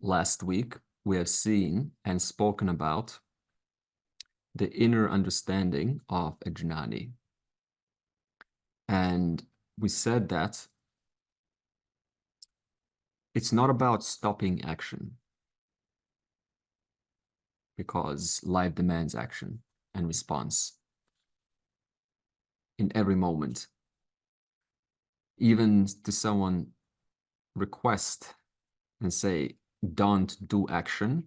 last week, we have seen and spoken about the inner understanding of a jnani. And we said that it's not about stopping action, because life demands action and response in every moment. Even to someone request and say, don't do action,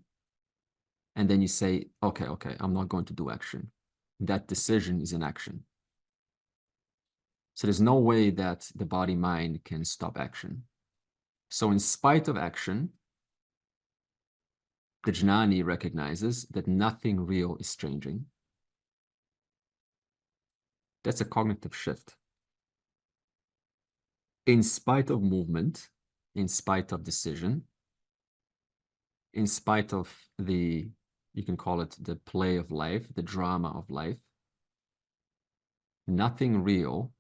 and then you say, okay, I'm not going to do action. That decision is an action. So there's no way that the body-mind can stop action. So in spite of action, the jnani recognizes that nothing real is changing. That's a cognitive shift. In spite of movement, in spite of decision, in spite of the, you can call it the play of life, the drama of life, nothing real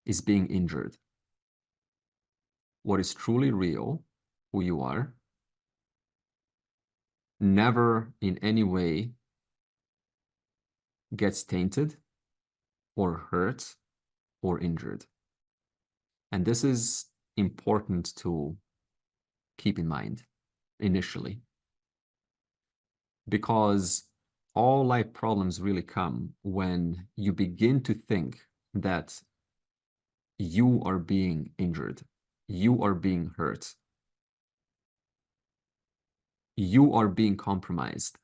is being injured. What is truly real, who you are, never in any way gets tainted or hurt or injured. And this is important to keep in mind initially, because all life problems really come when you begin to think that you are being injured, you are being hurt, you are being compromised,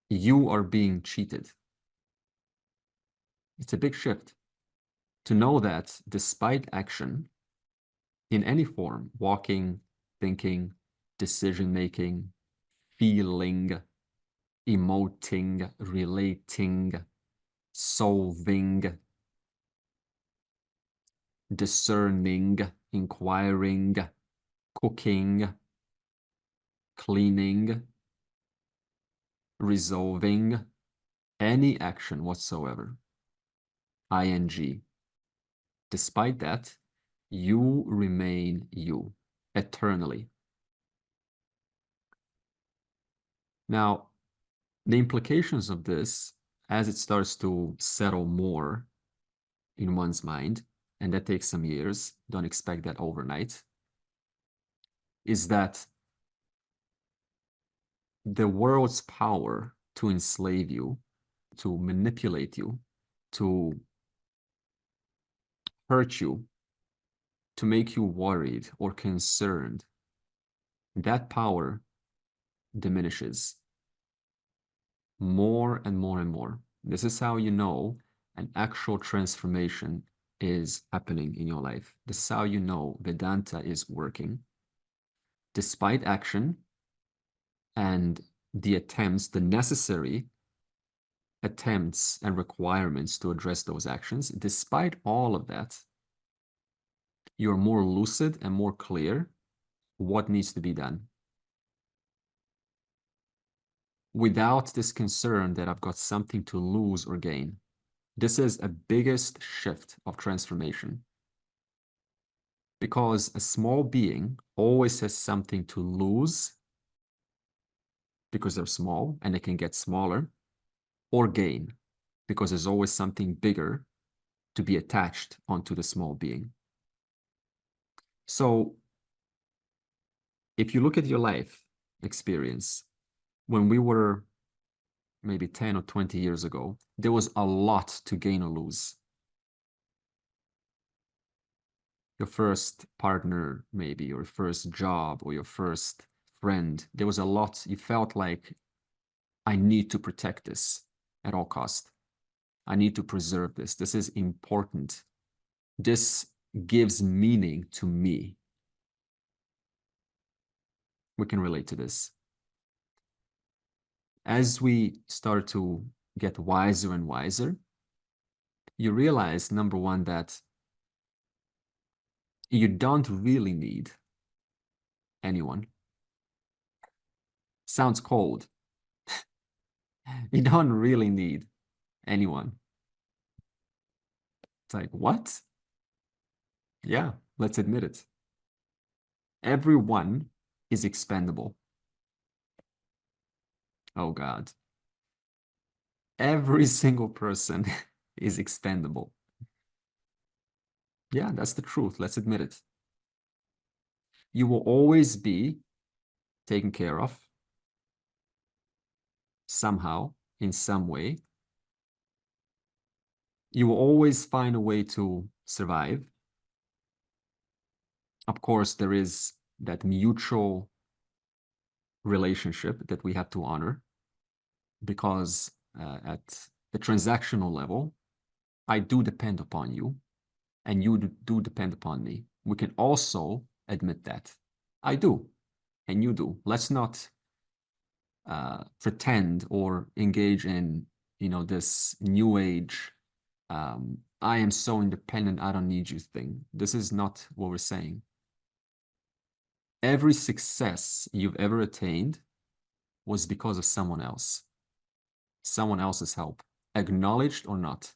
you are being cheated. It's a big shift to know that despite action in any form, walking, thinking, decision-making, feeling, emoting, relating, solving, discerning, inquiring, cooking, cleaning, resolving, any action whatsoever, ing. Despite that, you remain you eternally. Now, the implications of this, as it starts to settle more in one's mind, and that takes some years, don't expect that overnight, is that the world's power to enslave you, to manipulate you, to hurt you, to make you worried or concerned, that power diminishes more and more and more. This is how you know an actual transformation is happening in your life. This is how you know Vedanta is working. Despite action and the attempts, the necessary attempts and requirements to address those actions, despite all of that, you're more lucid and more clear what needs to be done, without this concern that I've got something to lose or gain. This is a biggest shift of transformation, because a small being always has something to lose because they're small and they can get smaller, or gain because there's always something bigger to be attached onto the small being. So if you look at your life experience, when we were maybe 10 or 20 years ago, there was a lot to gain or lose. Your first partner, maybe your first job or your first friend, there was a lot. You felt like, I need to protect this at all costs. I need to preserve this. This is important. This gives meaning to me. We can relate to this. As we start to get wiser and wiser, you realize, number one, that you don't really need anyone. Sounds cold. You don't really need anyone. It's like, what? Yeah, let's admit it. Everyone is expendable. Oh God. Every single person is expendable. Yeah, that's the truth. Let's admit it. You will always be taken care of somehow, in some way. You will always find a way to survive. Of course, there is that mutual relationship that we have to honor because at the transactional level, I do depend upon you and you do depend upon me. We can also admit that. I do, and you do. Let's not pretend or engage in, this new age, I am so independent, I don't need you thing. This is not what we're saying. Every success you've ever attained was because of someone else, someone else's help, acknowledged or not.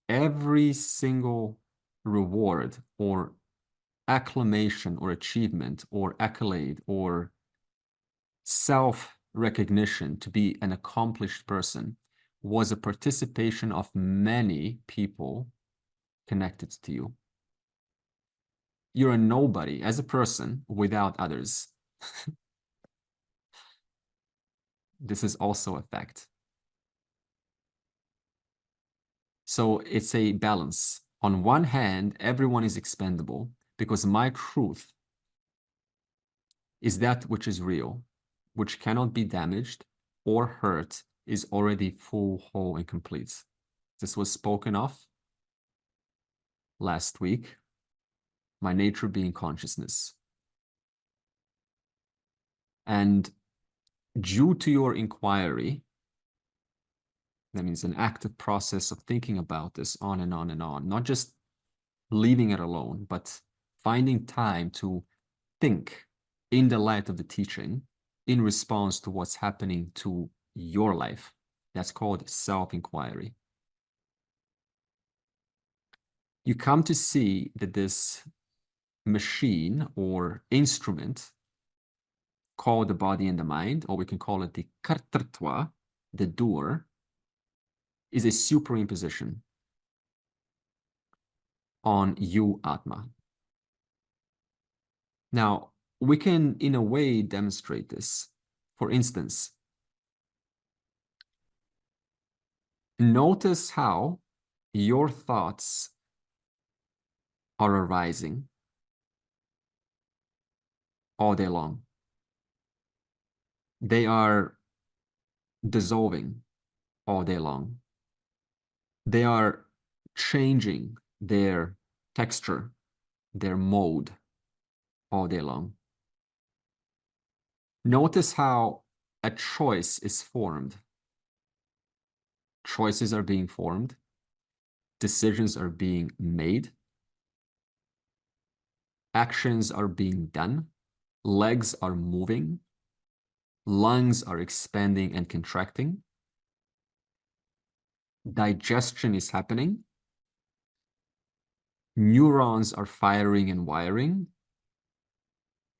Every single reward or acclamation or achievement or accolade or self-recognition to be an accomplished person was a participation of many people connected to you. You're a nobody as a person without others. This is also a fact. So it's a balance. On one hand, everyone is expendable because my truth is that which is real, which cannot be damaged or hurt, is already full, whole, and complete. This was spoken of last week, my nature being consciousness. And due to your inquiry, that means an active process of thinking about this on and on and on, not just leaving it alone, but finding time to think in the light of the teaching in response to what's happening to your life. That's called self-inquiry. You come to see that this machine or instrument called the body and the mind, or we can call it the kartatva, the doer, is a superimposition on you, Atma. Now, we can, in a way, demonstrate this. For instance, notice how your thoughts are arising all day long. They are dissolving all day long. They are changing their texture, their mode all day long. Notice how a choice is formed. Choices are being formed. Decisions are being made. Actions are being done. Legs are moving. Lungs are expanding and contracting. Digestion is happening. Neurons are firing and wiring.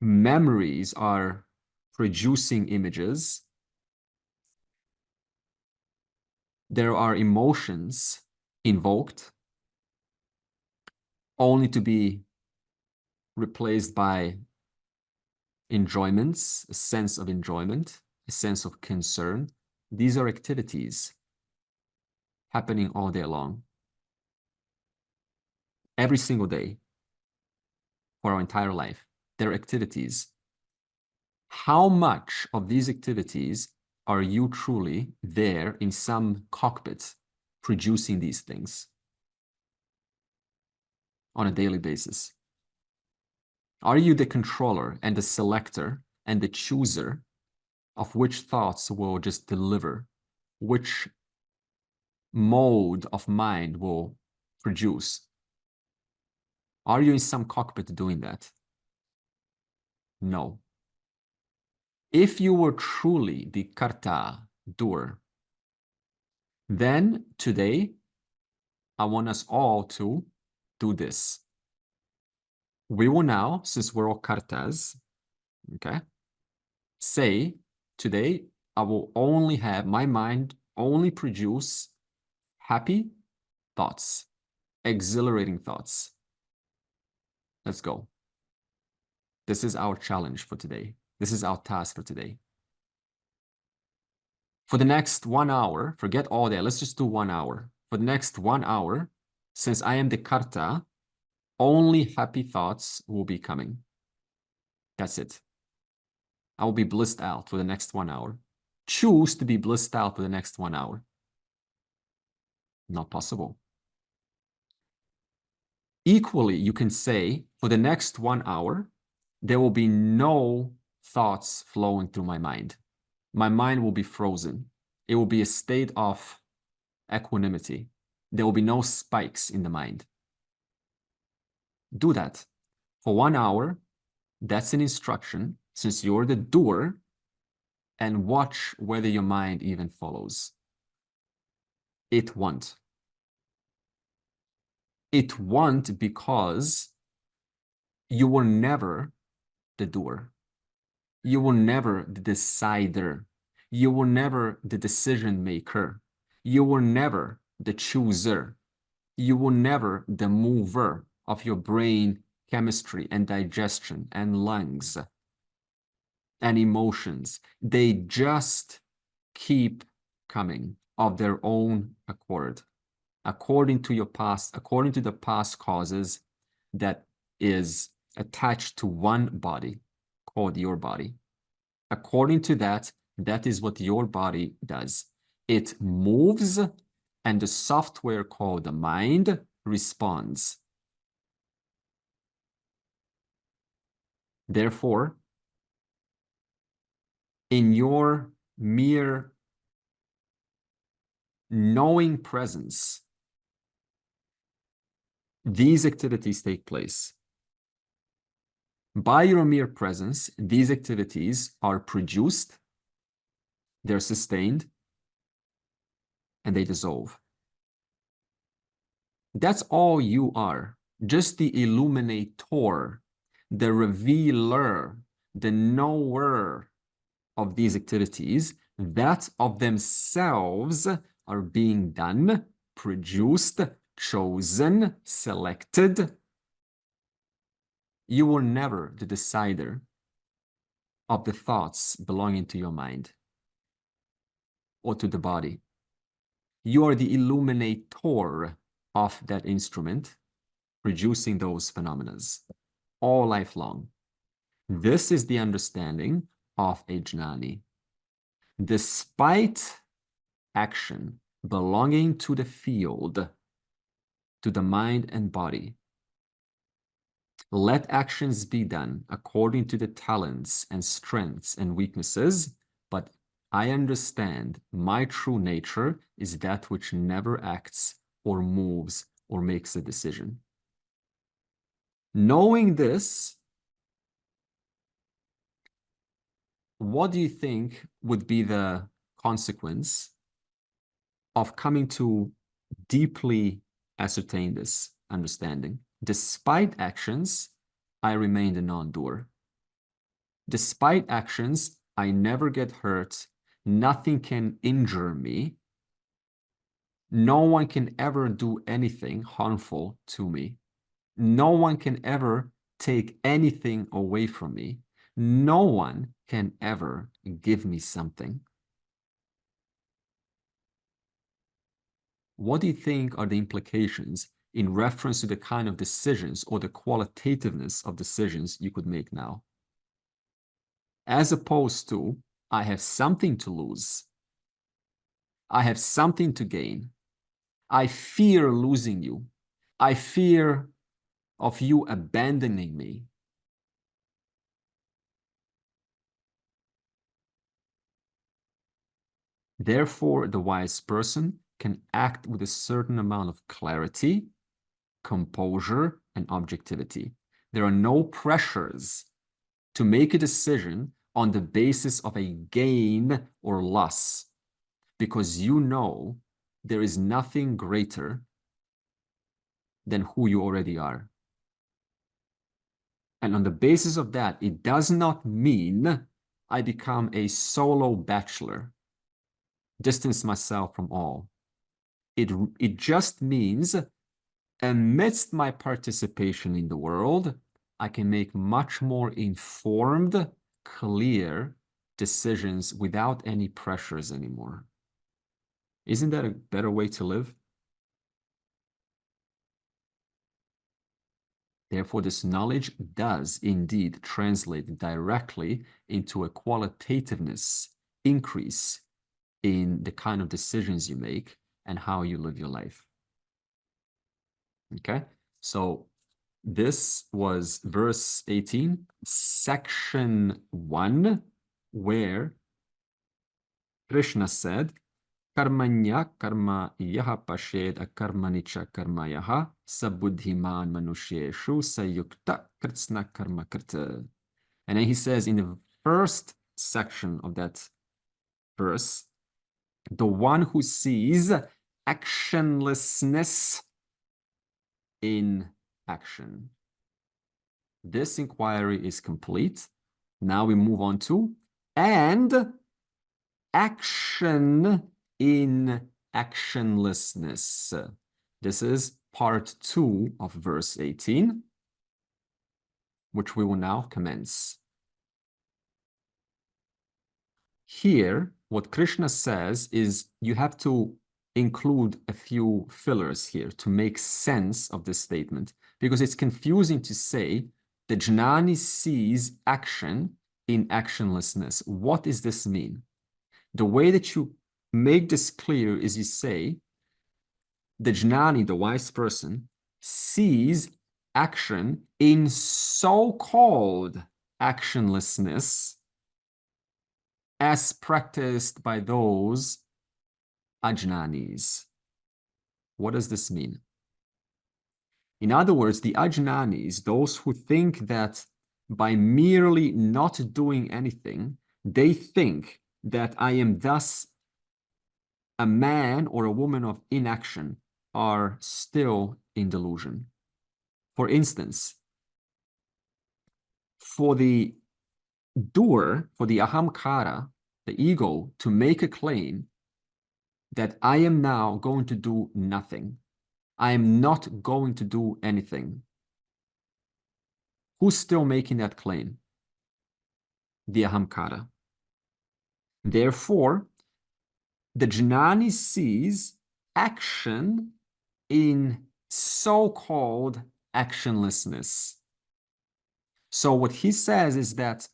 Memories are producing images. There are emotions invoked, only to be replaced by enjoyments, a sense of enjoyment, a sense of concern. These are activities happening all day long, every single day, for our entire life. They're activities. How much of these activities are you truly there in some cockpit producing these things on a daily basis? Are you the controller and the selector and the chooser of which thoughts will just deliver, which mode of mind will produce? Are you in some cockpit doing that? No. If you were truly the karta, doer, then today I want us all to do this. We will now, since we're all kartas, okay, say today I will only have my mind only produce happy thoughts, exhilarating thoughts. Let's go. This is our challenge for today. This is our task for today. For the next 1 hour, forget all that. Let's just do 1 hour. For the next 1 hour, since I am the karta, only happy thoughts will be coming. That's it. I will be blissed out for the next 1 hour. Choose to be blissed out for the next 1 hour. Not possible. Equally, you can say for the next 1 hour, there will be no thoughts flowing through my mind. My mind will be frozen. It will be a state of equanimity. There will be no spikes in the mind. Do that for 1 hour. That's an instruction since you're the doer, and watch whether your mind even follows. It won't. It won't because you were never the doer. You were never the decider. You were never the decision maker. You were never the chooser. You were never the mover of your brain chemistry and digestion and lungs and emotions. They just keep coming of their own accord, according to your past, according to the past causes that is attached to one body called your body. According to that, that is what your body does. It moves, and the software called the mind responds. Therefore, in your mere knowing presence, these activities take place. By your mere presence, these activities are produced, they're sustained, and they dissolve. That's all you are, just the illuminator, the revealer, the knower of these activities that of themselves are being done, produced, chosen, selected. You were never the decider of the thoughts belonging to your mind or to the body. You are the illuminator of that instrument, producing those phenomena all lifelong. This is the understanding of a jnani. Despite action belonging to the field, to the mind and body, let actions be done according to the talents and strengths and weaknesses, but I understand my true nature is that which never acts or moves or makes a decision. Knowing this, what do you think would be the consequence of coming to deeply ascertain this understanding? Despite actions, I remain the non-doer. Despite actions, I never get hurt. Nothing can injure me. No one can ever do anything harmful to me. No one can ever take anything away from me. No one can ever give me something. What do you think are the implications in reference to the kind of decisions or the qualitativeness of decisions you could make now? As opposed to, I have something to lose. I have something to gain. I fear losing you. I fear of you abandoning me. Therefore, the wise person can act with a certain amount of clarity, composure, and objectivity. There are no pressures to make a decision on the basis of a gain or loss, because you know there is nothing greater than who you already are. And on the basis of that, it does not mean I become a solo bachelor, distance myself from all. It just means amidst my participation in the world, I can make much more informed, clear decisions without any pressures anymore. Isn't that a better way to live? Therefore, this knowledge does indeed translate directly into a qualitativeness increase in the kind of decisions you make and how you live your life. Okay, so this was verse 18, section 1, where Krishna said, Karmanya karma yaha pashed akarmanicha karma yaha sabuddhiman manusheshu sayukta kritsna karma krita. And then he says in the first section of that verse, the one who sees actionlessness in action. This inquiry is complete. Now we move on to and action in actionlessness. This is part 2 of verse 18, which we will now commence. Here, what Krishna says is you have to include a few fillers here to make sense of this statement, because it's confusing to say the jnani sees action in actionlessness. What does this mean? The way that you make this clear is you say the jnani, the wise person, sees action in so-called actionlessness as practiced by those ajnanis. What does this mean? In other words, the ajnanis, those who think that by merely not doing anything, they think that I am thus a man or a woman of inaction, are still in delusion. For instance, for the doer, for the ahamkara, the ego, to make a claim that I am now going to do nothing, I am not going to do anything. Who's still making that claim? The ahamkara. Therefore, the jnani sees action in so-called actionlessness. So what he says is that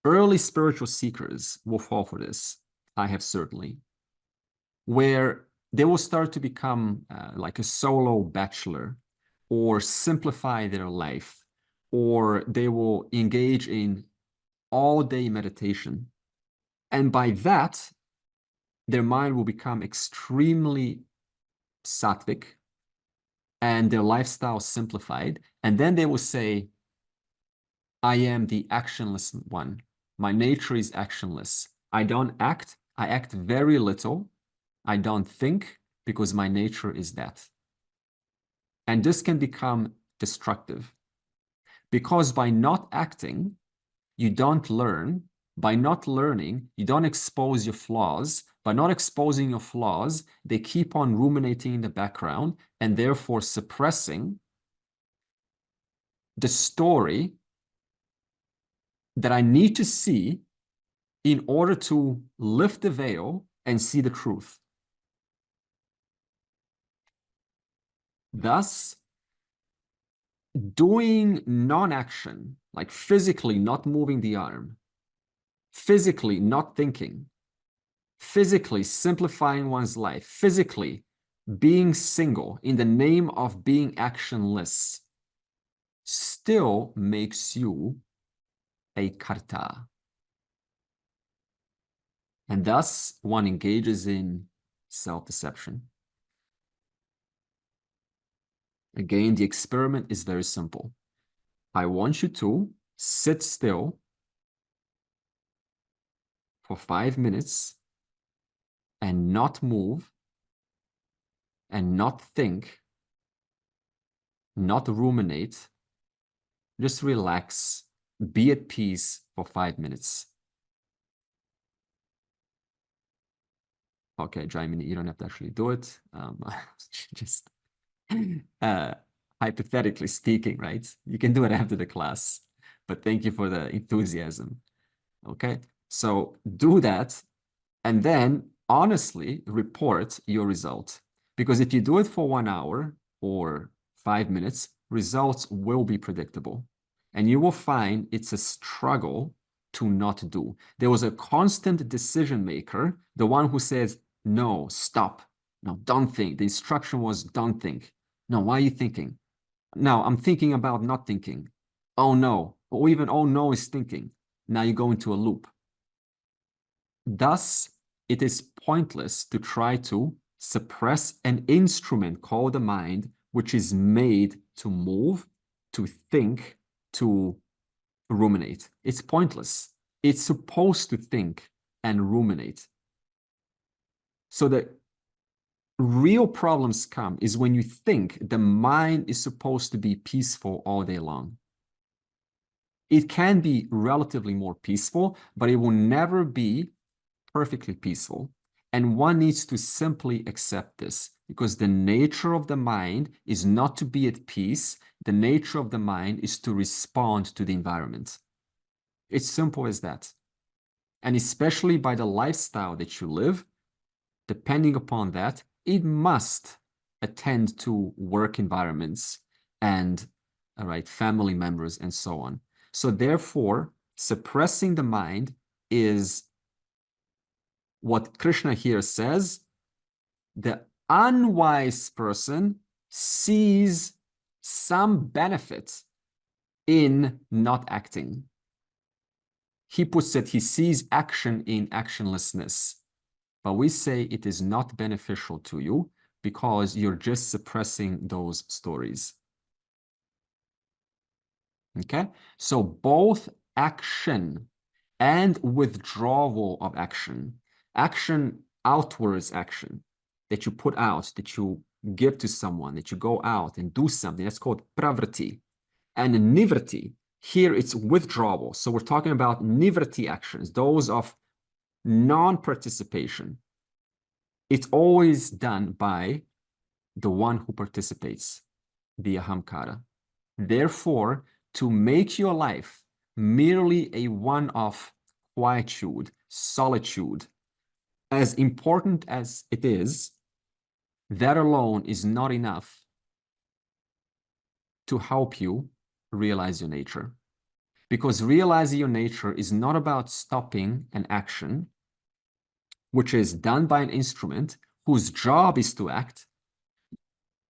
early spiritual seekers will fall for this. I have certainly. Where they will start to become like a solo bachelor, or simplify their life, or they will engage in all-day meditation. And by that, their mind will become extremely sattvic and their lifestyle simplified. And then they will say, I am the actionless one. My nature is actionless. I don't act. I act very little. I don't think because my nature is that. And this can become destructive because by not acting, you don't learn. By not learning, you don't expose your flaws. By not exposing your flaws, they keep on ruminating in the background and therefore suppressing the story that I need to see in order to lift the veil and see the truth. Thus, doing non-action, like physically not moving the arm, physically not thinking, physically simplifying one's life, physically being single in the name of being actionless, still makes you a karta. And thus, one engages in self-deception. Again, the experiment is very simple. I want you to sit still for 5 minutes and not move and not think, not ruminate, Just relax. Be at peace for 5 minutes. Okay, Jaimini, you don't have to actually do it. Just uh, hypothetically speaking, right? You can do it after the class, but thank you for the enthusiasm. Okay, so do that and then honestly report your result. Because if you do it for 1 hour or 5 minutes, results will be predictable. And you will find it's a struggle to not do. There was a constant decision maker, the one who says, no, stop. No, don't think. The instruction was don't think. No, why are you thinking? No, I'm thinking about not thinking. Oh no, or even oh no is thinking. Now you go into a loop. Thus, it is pointless to try to suppress an instrument called the mind, which is made to move, to think, to ruminate. It's pointless. It's supposed to think and ruminate. So the real problems come is when you think the mind is supposed to be peaceful all day long. It can be relatively more peaceful, but it will never be perfectly peaceful. And one needs to simply accept this because the nature of the mind is not to be at peace. The nature of the mind is to respond to the environment. It's simple as that. And especially by the lifestyle that you live, depending upon that, it must attend to work environments and family members and so on. So therefore, suppressing the mind is what Krishna here says, the unwise person sees some benefit in not acting. He puts it, he sees action in actionlessness. But we say it is not beneficial to you because you're just suppressing those stories. Okay? So both action and withdrawal of action, action outwards action that you put out, that you give to someone, that you go out and do something, that's called pravrti. And nivrti, here it's withdrawal. So we're talking about nivrti actions, those of non-participation. It's always done by the one who participates, the ahamkara. Therefore, to make your life merely a one of quietude, solitude, as important as it is, that alone is not enough to help you realize your nature. Because realizing your nature is not about stopping an action, which is done by an instrument whose job is to act.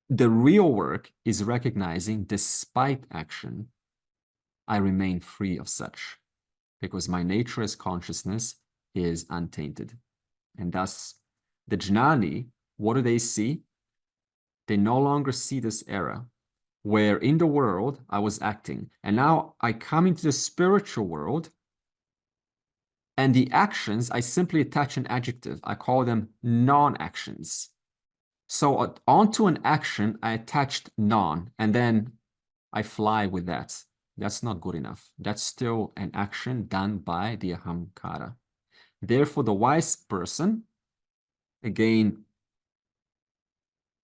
The real work is recognizing, despite action, I remain free of such, because my nature as consciousness is untainted. And thus, the jnani, what do they see? They no longer see this era where in the world I was acting, and now I come into the spiritual world, and the actions, I simply attach an adjective. I call them non-actions. So onto an action, I attached non, and then I fly with that. That's not good enough. That's still an action done by the ahamkara. Therefore, the wise person, again,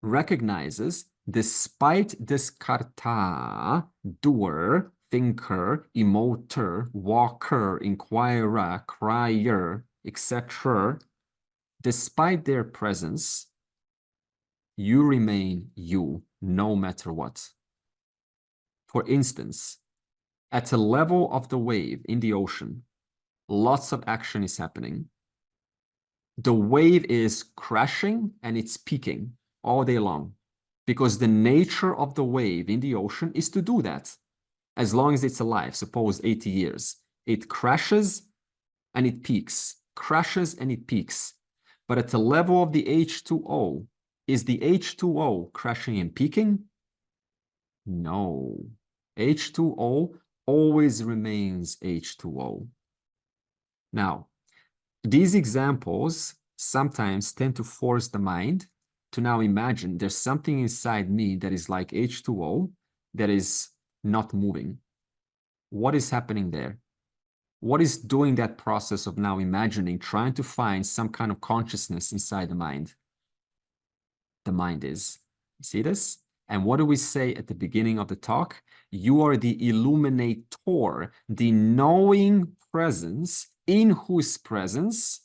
recognizes, despite this karta, doer, thinker, emoter, walker, inquirer, crier, etc., despite their presence, you remain you, no matter what. For instance, at a level of the wave in the ocean, lots of action is happening. The wave is crashing and it's peaking all day long because the nature of the wave in the ocean is to do that as long as it's alive, suppose 80 years. It crashes and it peaks, crashes and it peaks. But at the level of the H2O, is the H2O crashing and peaking? No. H2O always remains H2O. Now, these examples sometimes tend to force the mind to now imagine there's something inside me that is like H2O that is not moving. What is happening there? What is doing that process of now imagining, trying to find some kind of consciousness inside the mind? The mind is. You see this? And what do we say at the beginning of the talk? You are the illuminator, the knowing presence in whose presence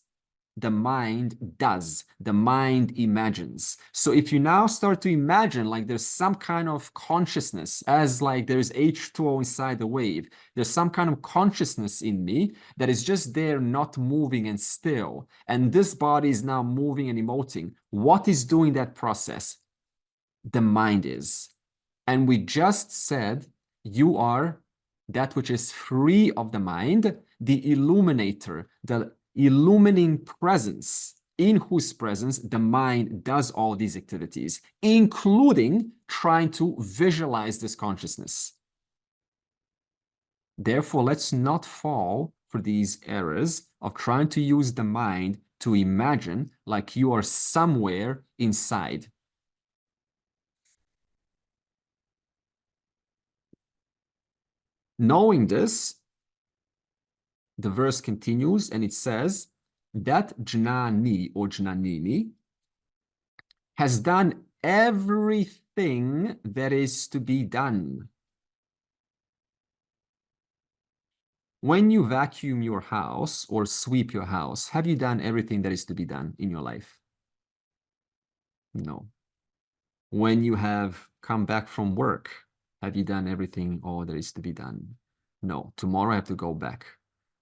the mind does, the mind imagines. So if you now start to imagine like there's some kind of consciousness, as like there's H2O inside the wave, there's some kind of consciousness in me that is just there, not moving and still. And this body is now moving and emoting. What is doing that process? The mind is. And we just said you are that which is free of the mind, the illuminator, the illumining presence in whose presence the mind does all these activities, including trying to visualize this consciousness. Therefore, let's not fall for these errors of trying to use the mind to imagine like you are somewhere inside. Knowing this, the verse continues and it says that Jnani or Jnanini has done everything that is to be done. When you vacuum your house or sweep your house, have you done everything that is to be done in your life? No. When you have come back from work, have you done everything all there is to be done? No. Tomorrow I have to go back.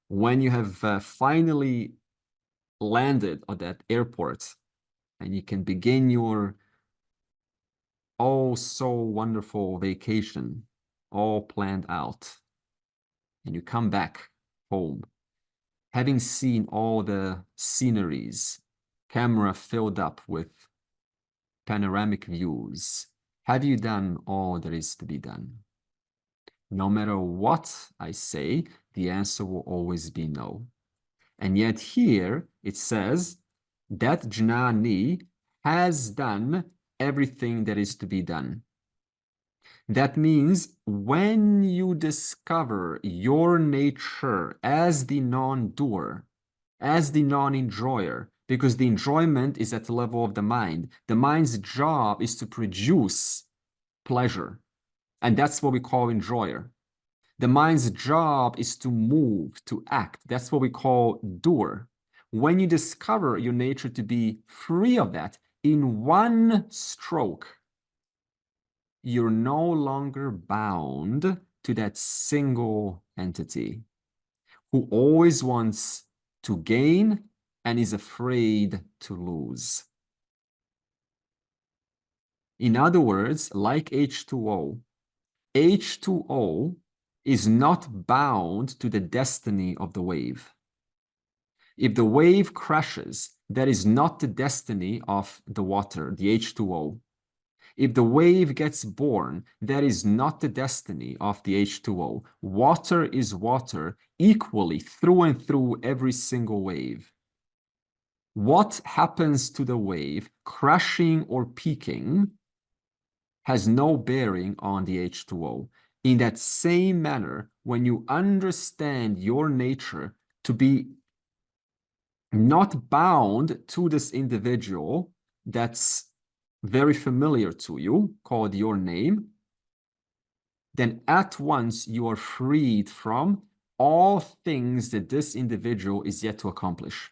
When you have finally landed at that airport and you can begin your oh so wonderful vacation, all planned out, and you come back home, having seen all the sceneries, camera filled up with panoramic views, have you done all there is to be done? No matter what I say, the answer will always be no. And yet here it says that Jnani has done everything that is to be done. That means when you discover your nature as the non-doer, as the non-enjoyer, because the enjoyment is at the level of the mind. The mind's job is to produce pleasure, and that's what we call enjoyer. The mind's job is to move, to act. That's what we call doer. When you discover your nature to be free of that in one stroke, you're no longer bound to that single entity who always wants to gain and is afraid to lose. In other words, like H2O, H2O is not bound to the destiny of the wave. If the wave crashes, that is not the destiny of the water, the H2O. If the wave gets born, that is not the destiny of the H2O. Water is water equally through and through every single wave. What happens to the wave, crashing or peaking, has no bearing on the H2O. In that same manner, when you understand your nature to be not bound to this individual that's very familiar to you, called your name, then at once you are freed from all things that this individual is yet to accomplish.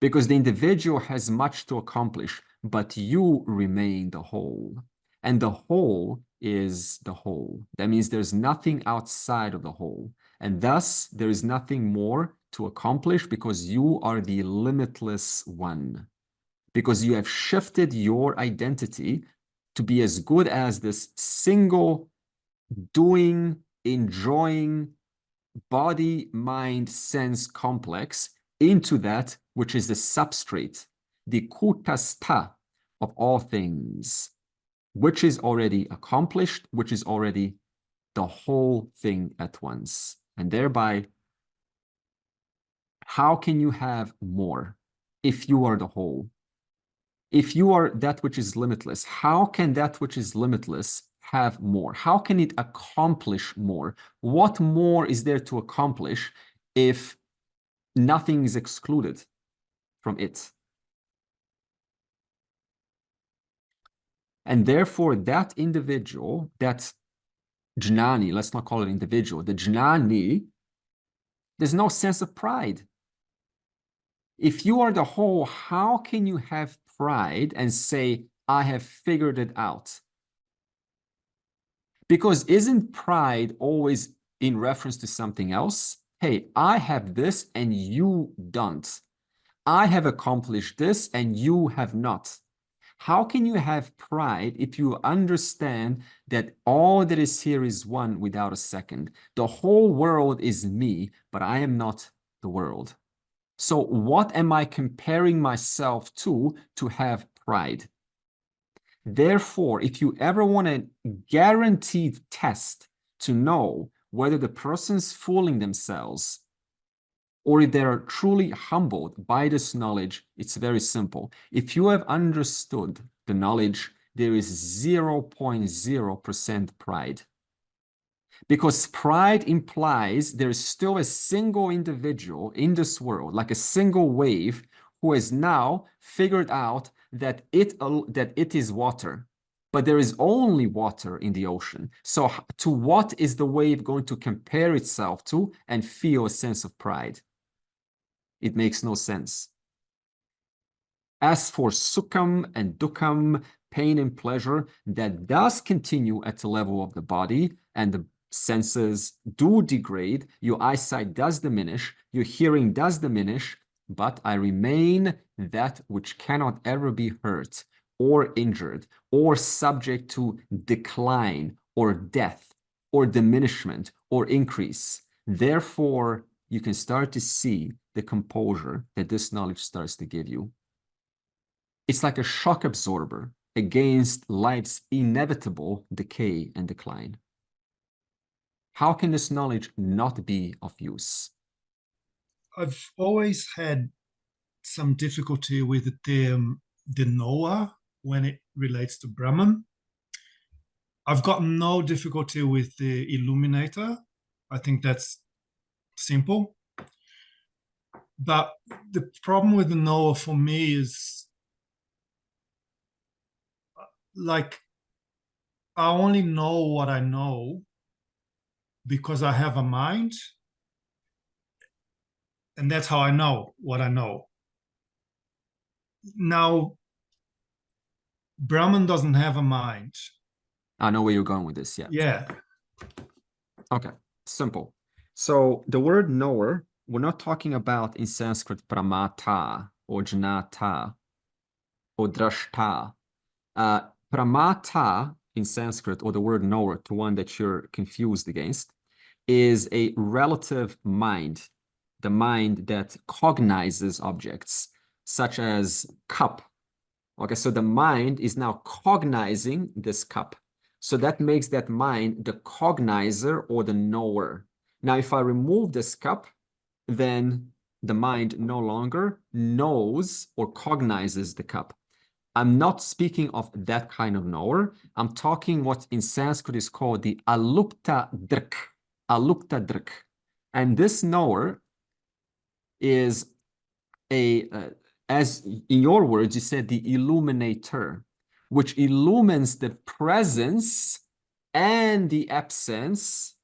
Because the individual has much to accomplish, but you remain the whole. And the whole is the whole. That means there's nothing outside of the whole. And thus, there is nothing more to accomplish because you are the limitless one. Because you have shifted your identity to be as good as this single doing, enjoying, body, mind, sense complex into that which is the substrate, the kutastha of all things, which is already accomplished, which is already the whole thing at once. And thereby, how can you have more if you are the whole? If you are that which is limitless, how can that which is limitless have more? How can it accomplish more? What more is there to accomplish if nothing is excluded from it? And therefore, that individual, that jnani, let's not call it individual, the jnani, there's no sense of pride. If you are the whole, how can you have pride and say, I have figured it out? Because isn't pride always in reference to something else? Hey, I have this and you don't. I have accomplished this and you have not. How can you have pride if you understand that all that is here is one without a second? The whole world is me, but I am not the world. So what am I comparing myself to have pride? Therefore, if you ever want a guaranteed test to know whether the person's fooling themselves or if they are truly humbled by this knowledge, it's very simple. If you have understood the knowledge, there is 0.0% pride. Because pride implies there is still a single individual in this world, like a single wave, who has now figured out that it is water. But there is only water in the ocean. So to what is the wave going to compare itself to and feel a sense of pride? It makes no sense. As for sukham and dukkham, pain and pleasure, that does continue at the level of the body, and the senses do degrade, your eyesight does diminish, your hearing does diminish, but I remain that which cannot ever be hurt or injured or subject to decline or death or diminishment or increase. Therefore, you can start to see the composure that this knowledge starts to give you. It's like a shock absorber against life's inevitable decay and decline. How can this knowledge not be of use? I've always had some difficulty with the knower when it relates to Brahman. I've got no difficulty with the illuminator. I think that's simple. But the problem with the knower for me is like I only know what I know because I have a mind, and that's how I know what I know. Now, Brahman doesn't have a mind. I know where you're going with this, yeah. Yeah. Okay, simple. So the word knower, we're not talking about in Sanskrit pramata or jnata or drashta. Pramata in Sanskrit, or the word knower, to one that you're confused against, is a relative mind, the mind that cognizes objects, such as cup. Okay, so the mind is now cognizing this cup. So that makes that mind the cognizer or the knower. Now, if I remove this cup, then the mind no longer knows or cognizes the cup. I'm not speaking of that kind of knower. I'm talking what in Sanskrit is called the alupta drik. Alupta drik. And this knower is as in your words, you said the illuminator, which illumines the presence and the absence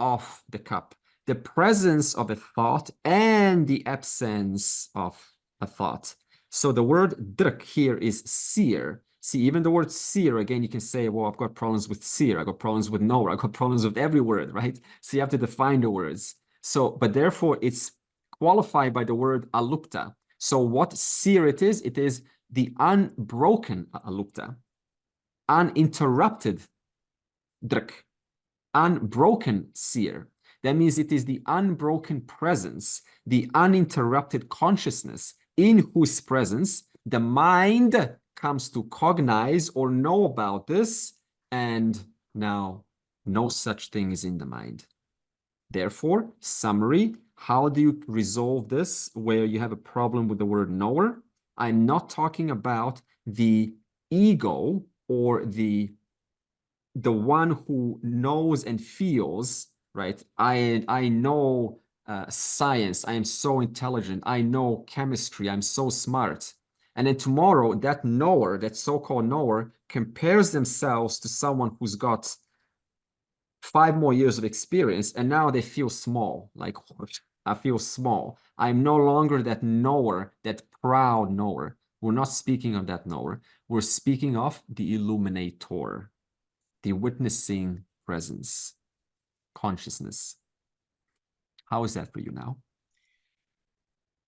of the cup, the presence of a thought and the absence of a thought. So the word drik here is seer. See, even the word seer, again, you can say, well, I've got problems with seer, I've got problems with knower, I've got problems with every word, right? So you have to define the words. So, but therefore it's qualified by the word alupta. So what seer it is the unbroken alupta, uninterrupted drik, unbroken seer. That means it is the unbroken presence, the uninterrupted consciousness in whose presence the mind comes to cognize or know about this, and now no such thing is in the mind. Therefore, summary, how do you resolve this where you have a problem with the word knower? I'm not talking about the ego or the the one who knows and feels, right? I know science. I am so intelligent. I know chemistry. I'm so smart. And then tomorrow, that knower, that so-called knower, compares themselves to someone who's got 5 more years of experience, and now they feel small. Like, I feel small. I'm no longer that knower, that proud knower. We're not speaking of that knower. We're speaking of the illuminator, the witnessing presence, consciousness. How is that for you now?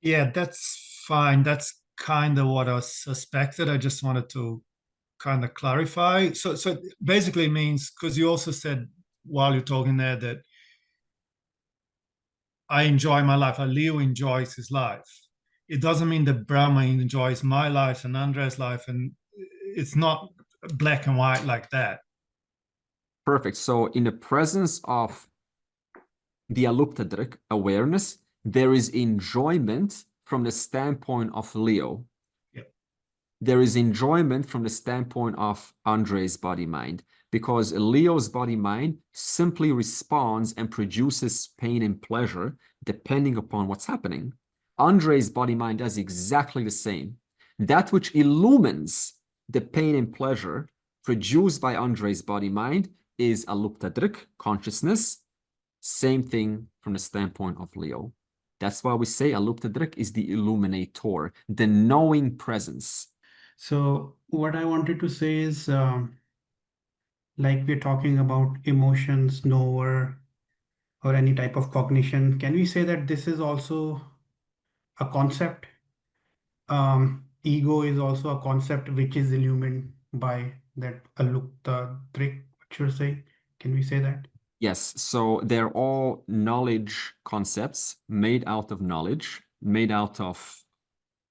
Yeah, that's fine. That's kind of what I suspected. I just wanted to kind of clarify. So it basically means, because you also said while you're talking there that I enjoy my life, Leo enjoys his life. It doesn't mean that Brahma enjoys my life and Andre's life, and it's not black and white like that. Perfect. So in the presence of the Aluptadrik awareness, there is enjoyment from the standpoint of Leo. Yep. There is enjoyment from the standpoint of Andre's body-mind, because Leo's body-mind simply responds and produces pain and pleasure depending upon what's happening. Andre's body-mind does exactly the same. That which illumines the pain and pleasure produced by Andre's body-mind is Aluptadrik, consciousness. Same thing from the standpoint of Leo. That's why we say Aluptadrik is the illuminator, the knowing presence. So what I wanted to say is, like we're talking about emotions, knower, or any type of cognition, can we say that this is also a concept? Ego is also a concept which is illumined by that alukta trick, what you're saying. Can we say that? Yes, so they're all knowledge concepts made out of knowledge, made out of,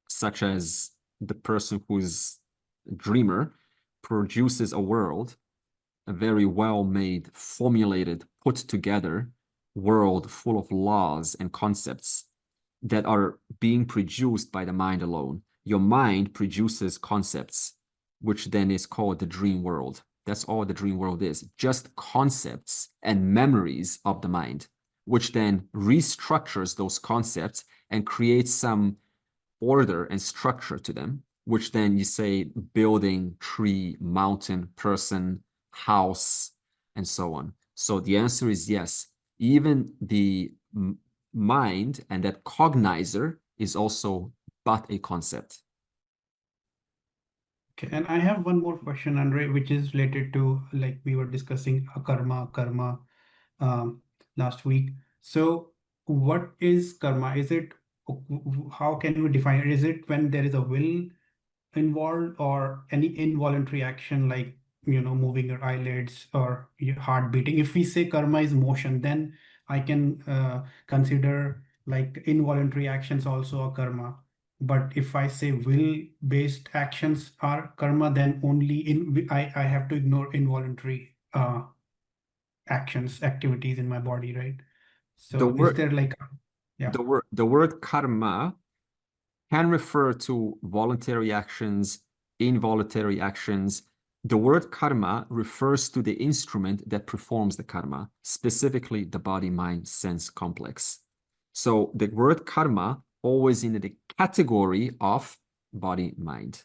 such as the person who's a dreamer produces a world, a very well-made, formulated, put together world full of laws and concepts that are being produced by the mind alone. Your mind produces concepts, which then is called the dream world. That's all the dream world is, just concepts and memories of the mind, which then restructures those concepts and creates some order and structure to them, which then you say building, tree, mountain, person, house, and so on. So the answer is yes. Even the mind and that cognizer is also but a concept. Okay, and I have one more question, Andre, which is related to, like we were discussing karma last week. So what is karma? Is it, how can we define it? Is it when there is a will involved, or any involuntary action like, moving your eyelids or your heart beating? If we say karma is motion, then I can consider like involuntary actions also a karma. But if I say will-based actions are karma, then only I have to ignore involuntary actions, activities in my body, right? The So is word, there like, yeah. the word karma can refer to voluntary actions, involuntary actions. The word karma refers to the instrument that performs the karma, specifically the body-mind sense complex. So the word karma always in the category of body-mind,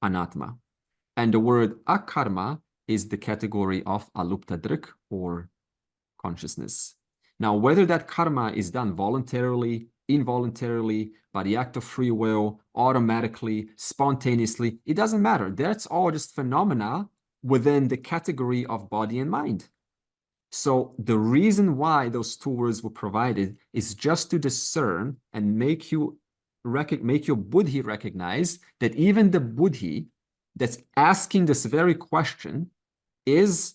anatma. And the word akarma is the category of aluptadrik, or consciousness. Now, whether that karma is done voluntarily, involuntarily, by the act of free will, automatically, spontaneously, it doesn't matter. That's all just phenomena within the category of body and mind. So the reason why those two words were provided is just to discern and make your buddhi recognize that even the buddhi that's asking this very question is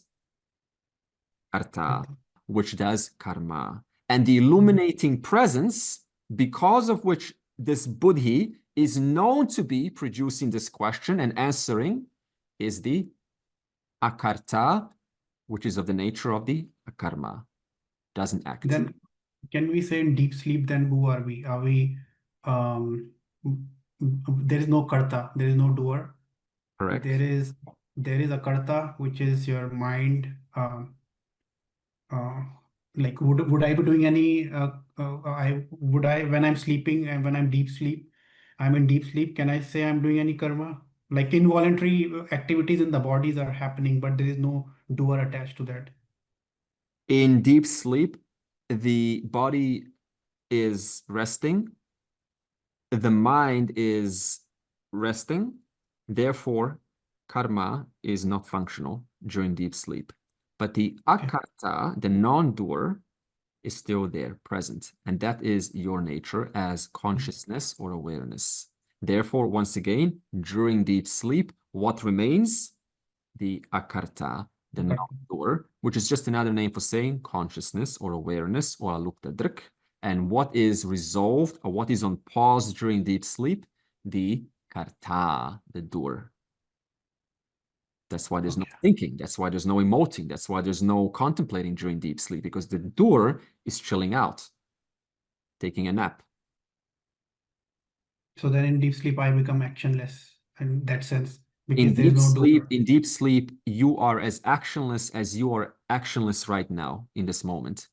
karta, which does karma. And the illuminating presence, because of which this buddhi is known to be producing this question and answering, is the akarta, which is of the nature of the akarma, doesn't act. Then can we say in deep sleep, then who are we? Are we, there is no karta, there is no doer. Correct. There is there is akarta, which is your mind. Like would I be doing any when I'm sleeping and when I'm in deep sleep, can I say I'm doing any karma? Like involuntary activities in the bodies are happening, but there is no doer attached to that. In deep sleep, the body is resting, the mind is resting, therefore karma is not functional during deep sleep. But the akarta, the non-doer, is still there, present, and that is your nature as consciousness or awareness. Therefore, once again, during deep sleep, what remains? The akarta, the non-doer, which is just another name for saying consciousness or awareness or aluk-tadrik. And what is resolved or what is on pause during deep sleep? The karta, the doer. That's why there's no thinking. That's why there's no emoting. That's why there's no contemplating during deep sleep, because the doer is chilling out, taking a nap. So then in deep sleep, I become actionless in that sense, because In there's deep no sleep, doer. in deep sleep, you are as actionless as you are actionless right now in this moment.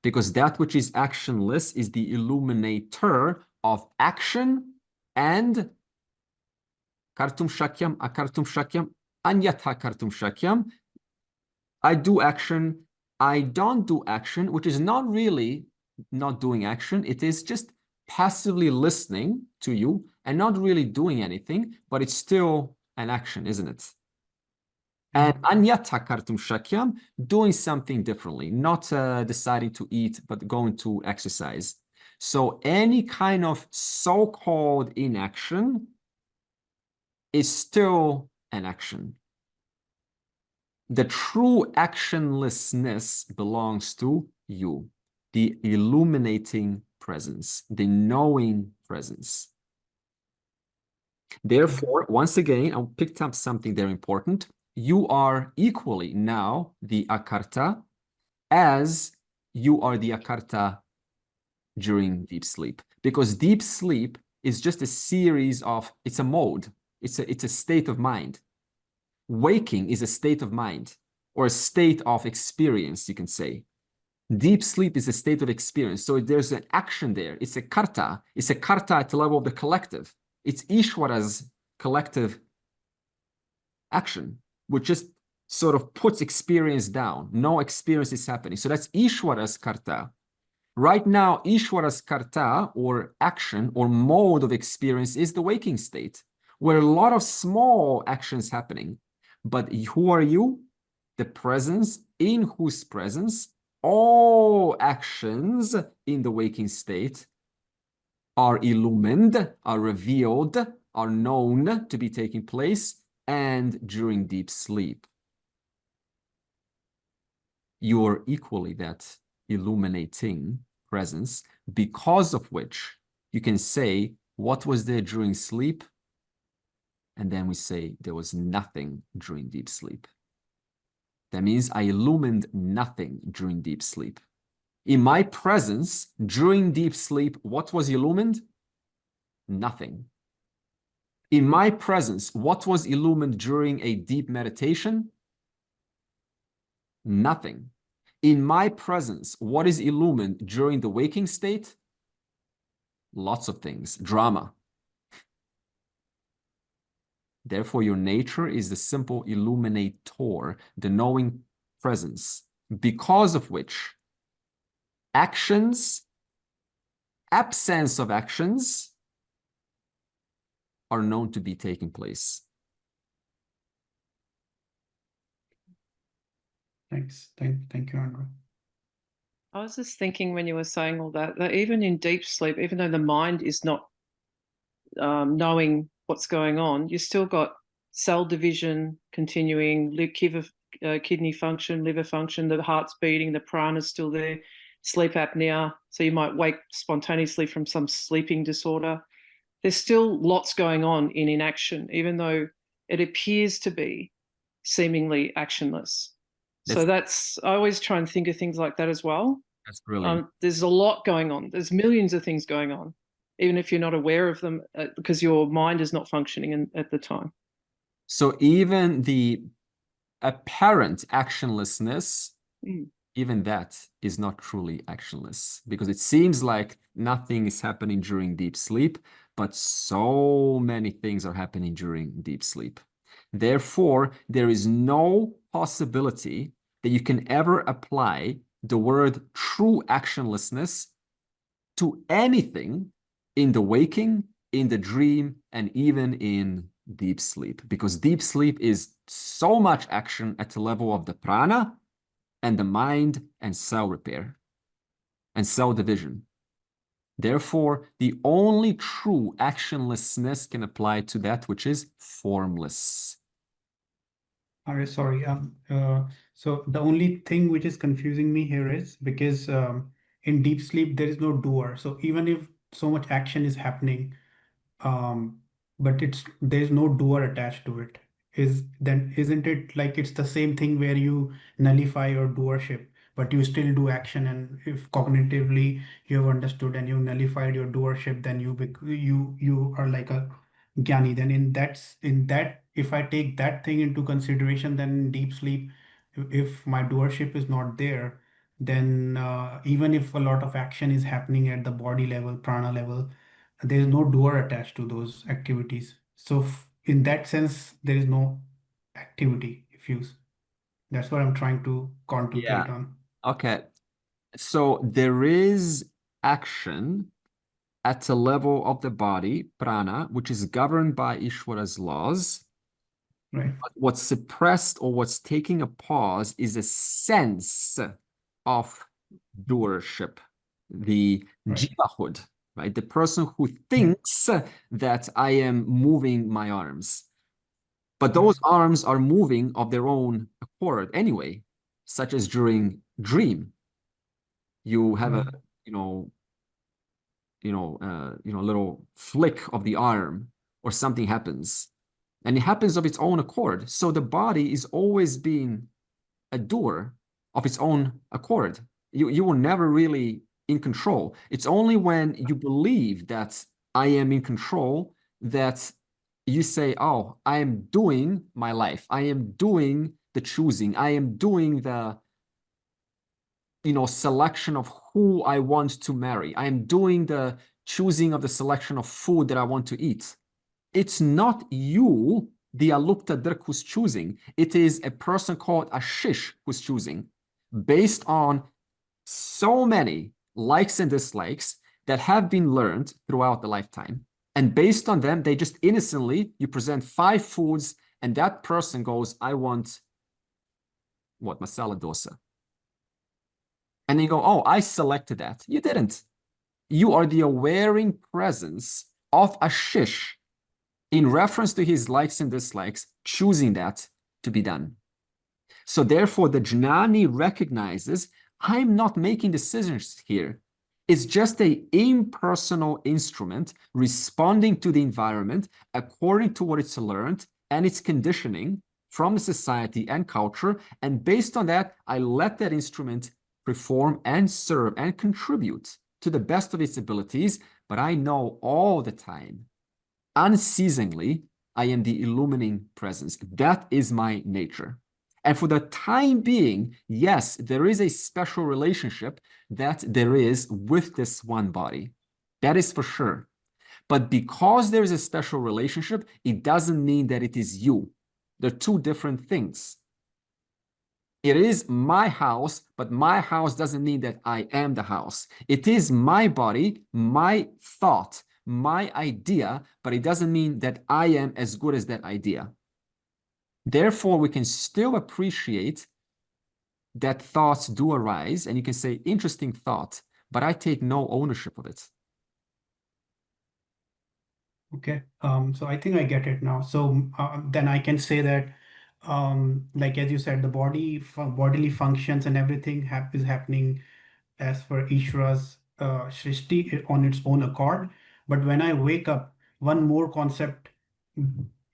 Because that which is actionless is the illuminator of action and kartum shakyam, akartum shakyam, anyatha kartum shakyam. I do action, I don't do action, which is not really not doing action. It is just passively listening to you and not really doing anything, but it's still an action, isn't it? And anyatha kartum shakyam, doing something differently, not deciding to eat, but going to exercise. So any kind of so-called inaction is still an action. The true actionlessness belongs to you, the illuminating presence, the knowing presence. Therefore, once again, I picked up something very important. You are equally now the akarta as you are the akarta during deep sleep. Because deep sleep is just a series of, it's a mode, it's a state of mind. Waking is a state of mind or a state of experience, you can say. Deep sleep is a state of experience. So there's an action there. It's a karta. It's a karta at the level of the collective. It's Ishwara's collective action, which just sort of puts experience down. No experience is happening. So that's Ishwara's karta. Right now, Ishwara's karta, or action, or mode of experience, is the waking state, where a lot of small actions happening. But who are you? The presence in whose presence all actions in the waking state are illumined, are revealed, are known to be taking place, and during deep sleep. You are equally that illuminating presence, because of which you can say, what was there during sleep? And then we say there was nothing during deep sleep. That means I illumined nothing during deep sleep. In my presence during deep sleep, what was illumined? Nothing. In my presence, what was illumined during a deep meditation? Nothing. In my presence, what is illumined during the waking state? Lots of things. Drama. Therefore, your nature is the simple illuminator, the knowing presence, because of which actions, absence of actions, are known to be taking place. Thanks. Thank you, Andrew. I was just thinking when you were saying all that, that even in deep sleep, even though the mind is not knowing what's going on, you still got cell division continuing, kidney function, liver function, the heart's beating, the prana's still there, sleep apnea. So you might wake spontaneously from some sleeping disorder. There's still lots going on in inaction, even though it appears to be seemingly actionless. So I always try and think of things like that as well. That's brilliant. There's a lot going on. There's millions of things going on, even if you're not aware of them, because your mind is not functioning at the time. So even the apparent actionlessness, Mm. even that is not truly actionless, because it seems like nothing is happening during deep sleep, but so many things are happening during deep sleep. Therefore, there is no possibility that you can ever apply the word true actionlessness to anything in the waking, in the dream, and even in deep sleep, because deep sleep is so much action at the level of the prana and the mind and cell repair and cell division. Therefore, the only true actionlessness can apply to that which is formless. Sorry. So the only thing which is confusing me here is because in deep sleep there is no doer. So even if so much action is happening, but there's no doer attached to it. Isn't it like it's the same thing where you nullify your doership, but you still do action, and if cognitively you have understood and you nullified your doership, then you are like a Gyani. Then in that, if I take that thing into consideration, then in deep sleep, if my doership is not there, then even if a lot of action is happening at the body level, prana level, there is no doer attached to those activities. So in that sense, there is no activity diffuse. That's what I'm trying to contemplate on. Okay. So there is action at the level of the body, prana, which is governed by Ishvara's laws. Right. But what's suppressed or what's taking a pause is a sense of doership, the Right. jivahud, right? The person who thinks that I am moving my arms. But those arms are moving of their own accord anyway, such as during dream. You have a, little flick of the arm or something happens. And it happens of its own accord. So the body is always being a doer of its own accord. You were never really in control. It's only when you believe that I am in control that you say, oh, I am doing my life. I am doing the choosing. I am doing the selection of who I want to marry. I am doing the choosing of the selection of food that I want to eat. It's not you, the Alupta Dirk, who's choosing. It is a person called Ashish who's choosing based on so many likes and dislikes that have been learned throughout the lifetime. And based on them, they just innocently, you present 5 foods and that person goes, I want what? Masala dosa. And you go, oh, I selected that. You didn't. You are the awareing presence of Ashish in reference to his likes and dislikes, choosing that to be done. So therefore, the Jnani recognizes, I'm not making decisions here. It's just an impersonal instrument responding to the environment according to what it's learned and its conditioning from the society and culture. And based on that, I let that instrument perform and serve and contribute to the best of its abilities. But I know all the time, unceasingly, I am the illumining presence. That is my nature. And for the time being, yes, there is a special relationship that there is with this one body. That is for sure. But because there is a special relationship, it doesn't mean that it is you. They're two different things. It is my house, but my house doesn't mean that I am the house. It is my body, my thought, my idea, but it doesn't mean that I am as good as that idea. Therefore, we can still appreciate that thoughts do arise, and you can say, interesting thought, but I take no ownership of it. Okay. So I think I get it now. So then I can say that, like as you said, the bodily functions and everything is happening as per Ishvara's Srishti on its own accord. But when I wake up, one more concept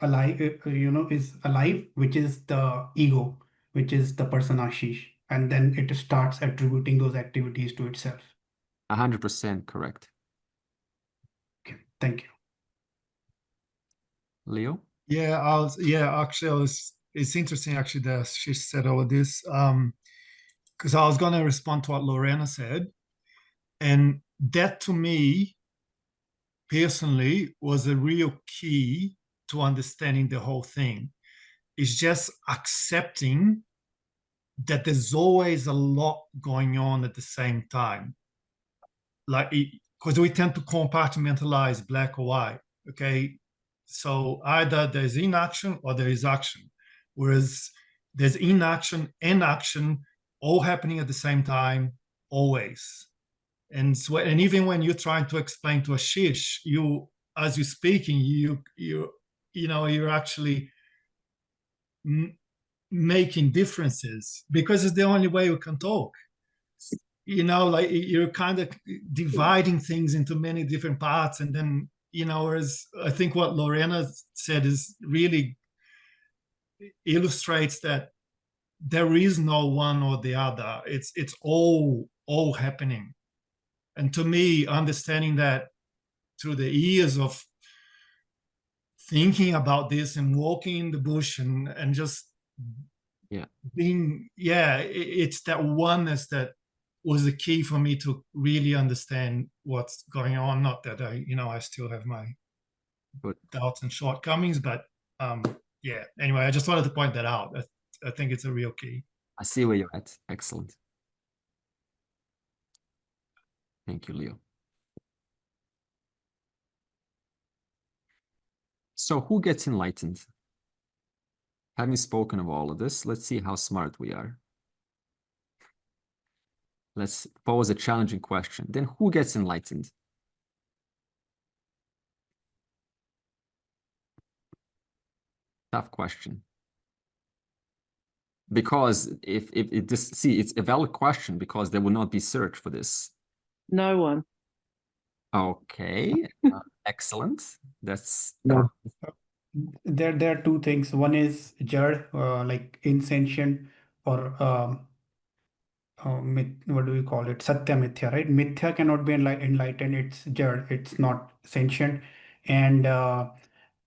alive, is alive, which is the ego, which is the person Ashish, and then it starts attributing those activities to itself. 100% correct. Okay, thank you. Leo? Yeah, it's interesting actually that she said all of this. Because I was gonna respond to what Lorena said, and that to me personally was a real key to understanding the whole thing. Is just accepting that there's always a lot going on at the same time. Like, because we tend to compartmentalize black or white. Okay, so either there's inaction or there is action, whereas there's inaction and action all happening at the same time, always. And so, and even when you're trying to explain to Ashish, you, as you're speaking, you're actually making differences because it's the only way we can talk. Like you're kind of dividing things into many different parts, and then whereas I think what Lorena said is really illustrates that there is no one or the other. It's all happening. And to me, understanding that through the years of thinking about this and walking in the bush and just being, it's that oneness that was the key for me to really understand what's going on. Not that I still have my doubts and shortcomings, but anyway, I just wanted to point that out. I think it's a real key. I see where you're at. Excellent. Thank you, Leo. So who gets enlightened? Having spoken of all of this, let's see how smart we are. Let's pose a challenging question. Then who gets enlightened? Tough question. Because if it's a valid question because there will not be search for this. No one. Okay, excellent. That's No. There are two things. One is Jad, like insentient, or what do we call it? Satya Mithya, right? Mithya cannot be enlightened. It's Jad. It's not sentient. And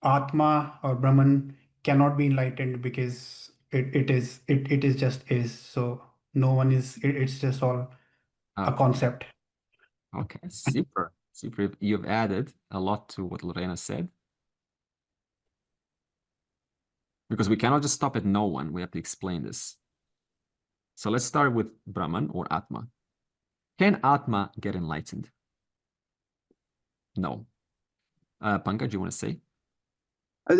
Atma or Brahman cannot be enlightened because it is just is. So no one is. It's just all a concept. Okay, super. Super. You've added a lot to what Lorena said. Because we cannot just stop at no one. We have to explain this. So let's start with Brahman or Atma. Can Atma get enlightened? No. Pankaj, do you want to say?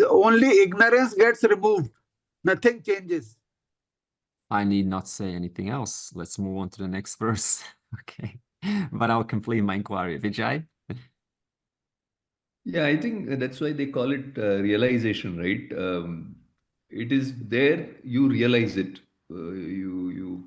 Only ignorance gets removed. Nothing changes. I need not say anything else. Let's move on to the next verse. Okay. But I'll complete my inquiry. Vijay? Yeah, I think that's why they call it realization, right? It is there, you realize it. You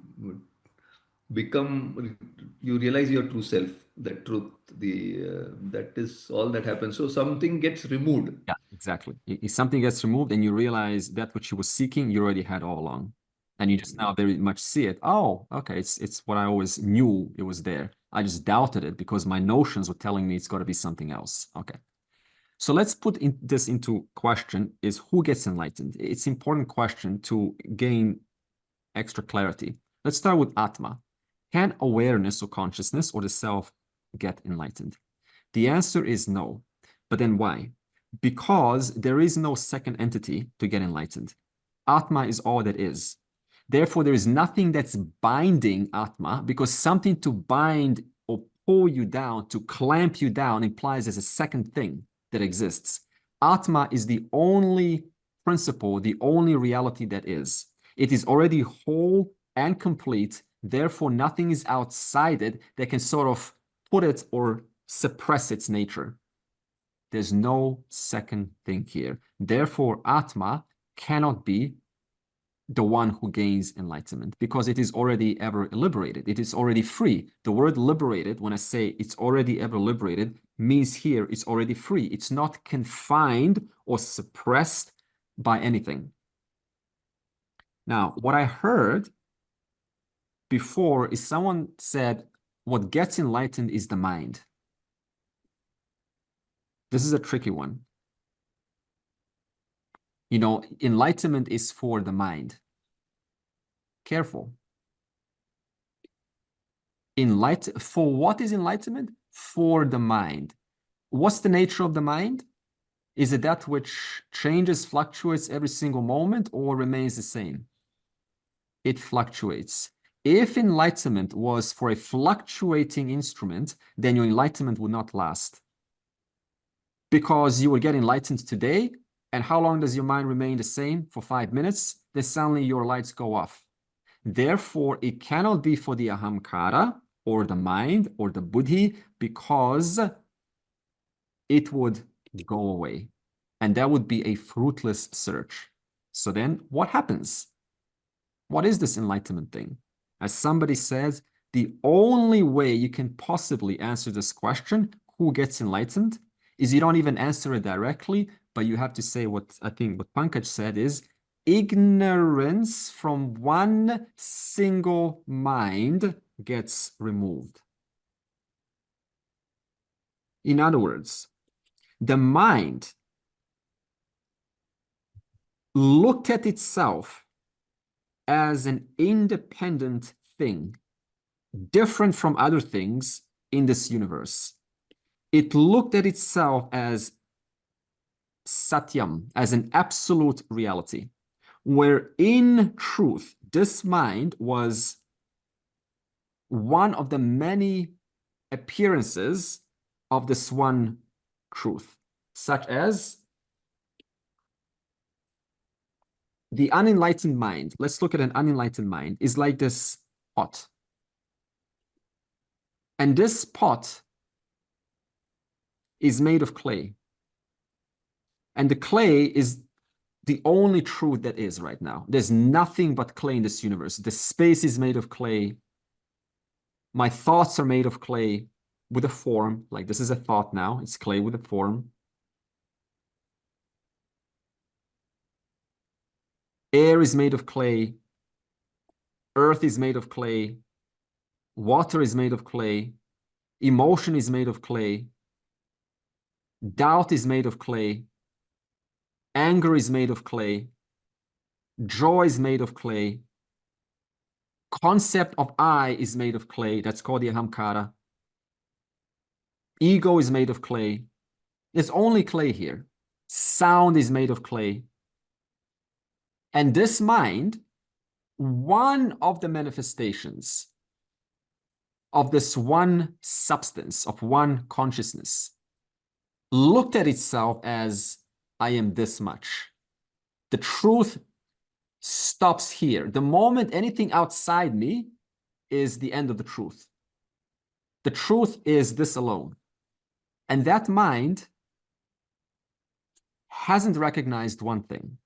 become, you realize your true self, that truth, that is all that happens. So something gets removed. Yeah, exactly. If something gets removed and you realize that which you were seeking, you already had all along. And you just now very much see it. Oh, okay, it's what I always knew it was there. I just doubted it because my notions were telling me it's got to be something else. Okay. So let's put this into question, is who gets enlightened? It's an important question to gain extra clarity. Let's start with Atma. Can awareness or consciousness or the self get enlightened? The answer is no. But then why? Because there is no second entity to get enlightened. Atma is all that is. Therefore, there is nothing that's binding Atma, because something to bind or pull you down, to clamp you down, implies there's a second thing that exists. Atma is the only principle, the only reality that is. It is already whole and complete. Therefore, nothing is outside it that can sort of put it or suppress its nature. There's no second thing here. Therefore, Atma cannot be the one who gains enlightenment because it is already ever liberated. It is already free. The word liberated, when I say it's already ever liberated, means here it's already free. It's not confined or suppressed by anything. Now, what I heard before is someone said, what gets enlightened is the mind. This is a tricky one. You know, enlightenment is for the mind. Careful. For what is enlightenment? For the mind. What's the nature of the mind? Is it that which changes, fluctuates every single moment, or remains the same? It fluctuates. If enlightenment was for a fluctuating instrument, then your enlightenment would not last. Because you will get enlightened today, and how long does your mind remain the same? For 5 minutes, then suddenly your lights go off. Therefore, it cannot be for the ahamkara, or the mind, or the buddhi, because it would go away. And that would be a fruitless search. So then what happens? What is this enlightenment thing? As somebody says, the only way you can possibly answer this question, who gets enlightened, is you don't even answer it directly, but you have to say what I think what Pankaj said is, ignorance from one single mind gets removed. In other words, the mind looked at itself as an independent thing, different from other things in this universe. It looked at itself as satyam, as an absolute reality, where in truth, this mind was one of the many appearances of this one truth, such as the unenlightened mind. Let's look at an unenlightened mind. Is like this pot. And this pot is made of clay. And the clay is the only truth that is right now. There's nothing but clay in this universe. The space is made of clay. My thoughts are made of clay with a form. Like this is a thought now. It's clay with a form. Air is made of clay. Earth is made of clay. Water is made of clay. Emotion is made of clay. Doubt is made of clay. Anger is made of clay. Joy is made of clay. Concept of I is made of clay. That's called the ahamkara. Ego is made of clay. There's only clay here. Sound is made of clay. And this mind, one of the manifestations of this one substance, of one consciousness, looked at itself as, I am this much. The truth stops here. The moment anything outside me is the end of the truth. The truth is this alone. And that mind hasn't recognized one thing,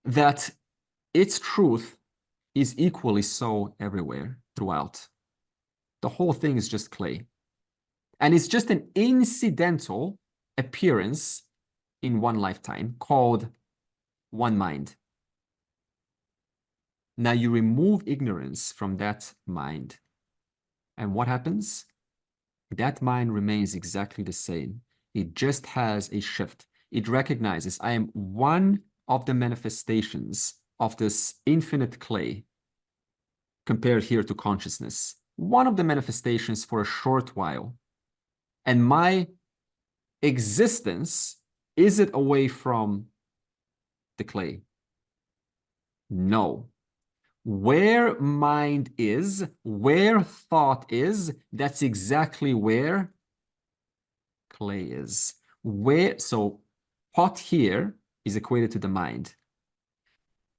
that its truth is equally so everywhere throughout. The whole thing is just clay. And it's just an incidental appearance in one lifetime called one mind. Now you remove ignorance from that mind. And what happens? That mind remains exactly the same. It just has a shift. It recognizes I am one of the manifestations of this infinite clay compared here to consciousness. One of the manifestations for a short while. And my existence, is it away from the clay? No. Where mind is, where thought is, that's exactly where clay is. So pot here is equated to the mind.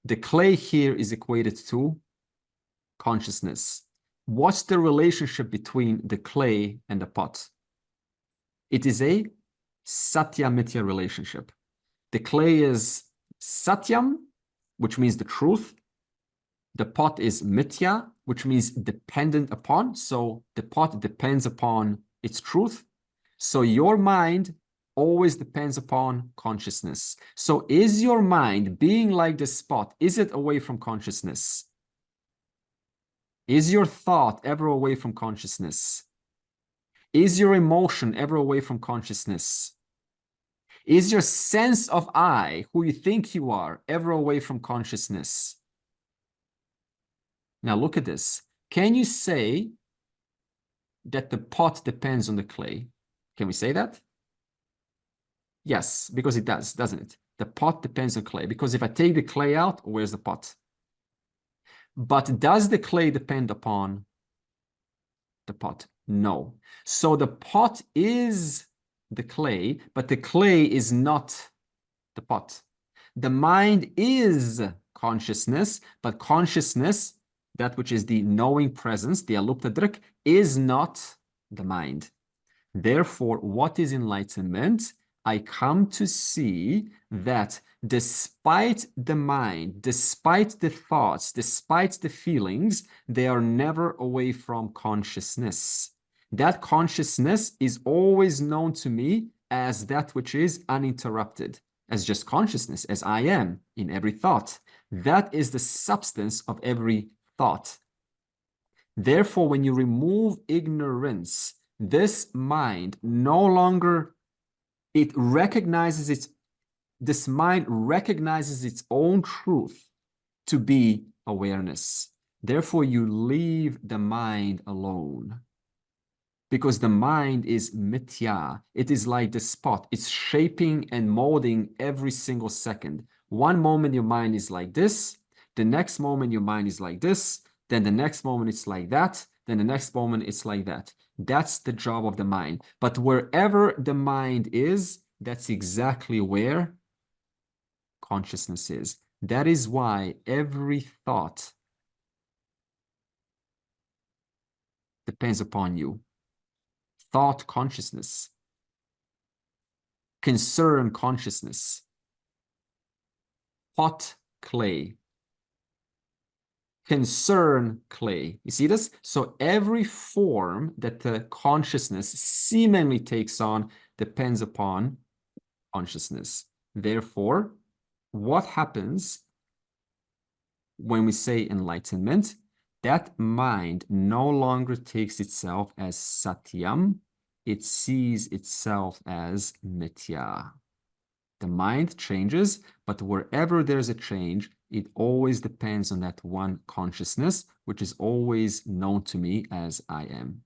The clay here is equated to consciousness. What's the relationship between the clay and the pot? It is a satya-mithya relationship. The clay is satyam, which means the truth. The pot is mithya, which means dependent upon. So the pot depends upon its truth. So your mind always depends upon consciousness. So is your mind being like this pot? Is it away from consciousness? Is your thought ever away from consciousness? Is your emotion ever away from consciousness? Is your sense of I, who you think you are, ever away from consciousness? Now look at this. Can you say that the pot depends on the clay? Can we say that? Yes, because it does, doesn't it? The pot depends on clay, because if I take the clay out, where's the pot? But does the clay depend upon the pot? No. So the pot is the clay, but the clay is not the pot. The mind is consciousness, but consciousness, that which is the knowing presence, the aluptadrik, is not the mind. Therefore, what is enlightenment? I come to see that despite the mind, despite the thoughts, despite the feelings, they are never away from consciousness. That consciousness is always known to me as that which is uninterrupted, as just consciousness, as I am in every thought. That is the substance of every thought. Therefore, when you remove ignorance, this mind no longer, this mind recognizes its own truth to be awareness. Therefore, you leave the mind alone. Because the mind is mithya. It is like the spot. It's shaping and molding every single second. One moment your mind is like this. The next moment your mind is like this. Then the next moment it's like that. Then the next moment it's like that. That's the job of the mind. But wherever the mind is, that's exactly where consciousness is. That is why every thought depends upon you. Thought consciousness, concern consciousness, pot clay, concern clay. You see this? So every form that the consciousness seemingly takes on depends upon consciousness. Therefore, what happens when we say enlightenment? That mind no longer takes itself as satyam, it sees itself as mithya. The mind changes, but wherever there's a change, it always depends on that one consciousness, which is always known to me as I am.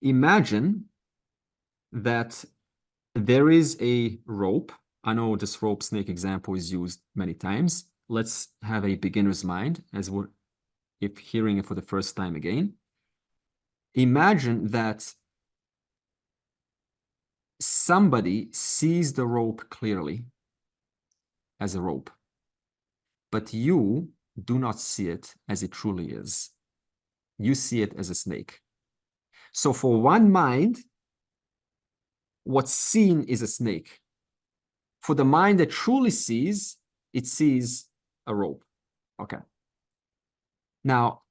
Imagine that there is a rope. I know this rope snake example is used many times. Let's have a beginner's mind as we're if hearing it for the first time again. Imagine that somebody sees the rope clearly as a rope, but you do not see it as it truly is. You see it as a snake. So for one mind, what's seen is a snake. For the mind that truly sees, it sees a rope. Okay. Now,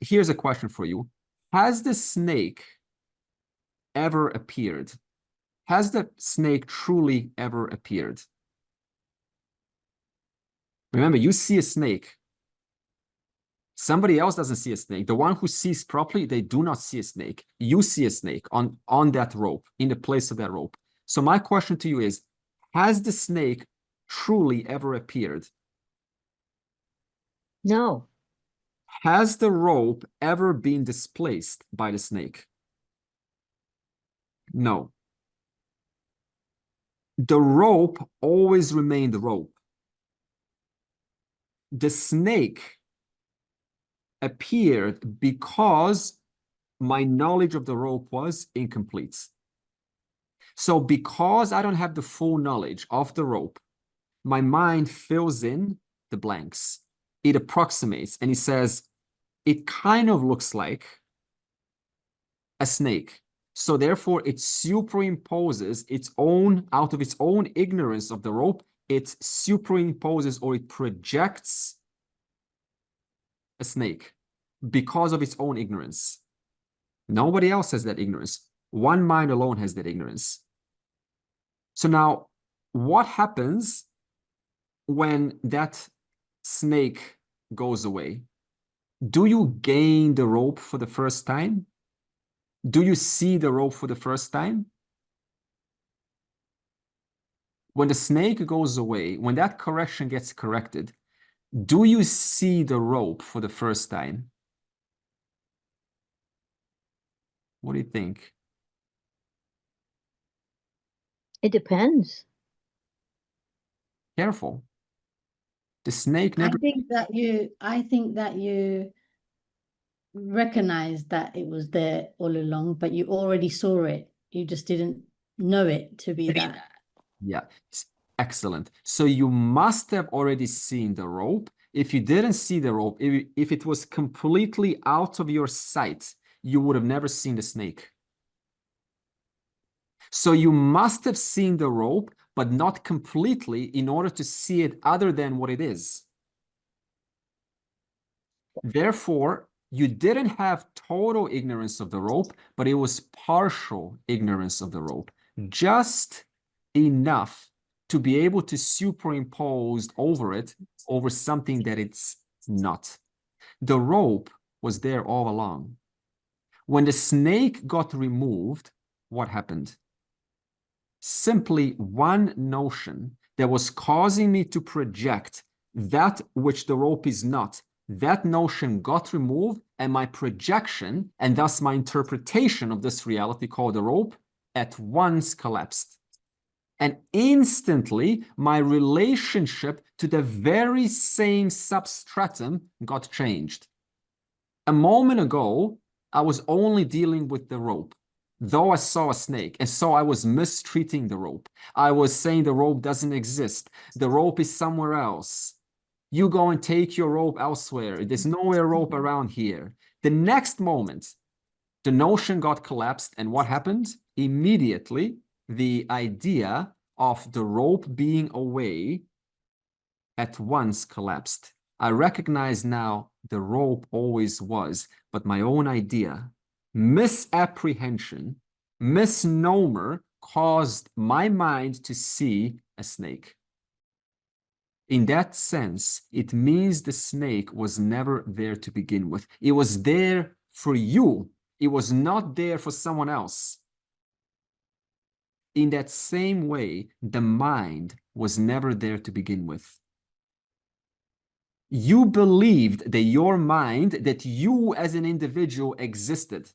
here's a question for you. Has the snake ever appeared? Has the snake truly ever appeared? Remember, you see a snake. Somebody else doesn't see a snake. The one who sees properly, they do not see a snake. You see a snake on that rope, in the place of that rope. So my question to you is, has the snake truly ever appeared? No. Has the rope ever been displaced by the snake? No. The rope always remained the rope. The snake appeared because my knowledge of the rope was incomplete. So because I don't have the full knowledge of the rope, my mind fills in the blanks. It approximates and it says, it kind of looks like a snake. So therefore it superimposes its own, out of its own ignorance of the rope, it superimposes or it projects a snake because of its own ignorance. Nobody else has that ignorance. One mind alone has that ignorance. So now, what happens when that snake goes away? Do you gain the rope for the first time? Do you see the rope for the first time? When the snake goes away, when that correction gets corrected, do you see the rope for the first time? What do you think? It depends. Careful. The snake I never. think that you recognize that it was there all along, but you already saw it. You just didn't know it to be that. Yeah, excellent. So you must have already seen the rope. If you didn't see the rope, if it was completely out of your sight, you would have never seen the snake. So you must have seen the rope, but not completely in order to see it other than what it is. Therefore, you didn't have total ignorance of the rope, but it was partial ignorance of the rope. Just enough to be able to superimpose over something that it's not. The rope was there all along. When the snake got removed, what happened? Simply one notion that was causing me to project that which the rope is not. That notion got removed, and my projection, and thus my interpretation of this reality called the rope, at once collapsed. And instantly, my relationship to the very same substratum got changed. A moment ago, I was only dealing with the rope, though I saw a snake, and so I was mistreating the rope. I was saying the rope doesn't exist. The rope is somewhere else. You go and take your rope elsewhere. There's nowhere rope around here. The next moment, the notion got collapsed, and what happened? Immediately, the idea of the rope being away at once collapsed. I recognize now the rope always was, but my own idea, misapprehension, misnomer caused my mind to see a snake. In that sense, it means the snake was never there to begin with. It was there for you. It was not there for someone else. In that same way, the mind was never there to begin with. You believed that your mind, that you as an individual existed.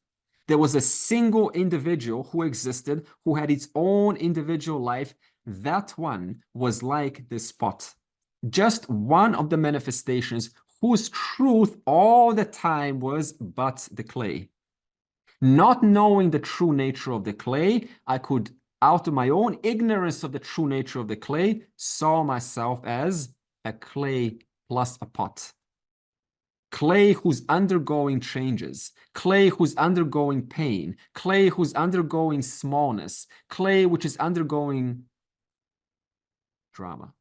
There was a single individual who existed, who had its own individual life. That one was like this pot. Just one of the manifestations whose truth all the time was but the clay. Not knowing the true nature of the clay, I could, out of my own ignorance of the true nature of the clay, saw myself as a clay plus a pot. Clay who's undergoing changes, clay who's undergoing pain, clay who's undergoing smallness, clay which is undergoing drama.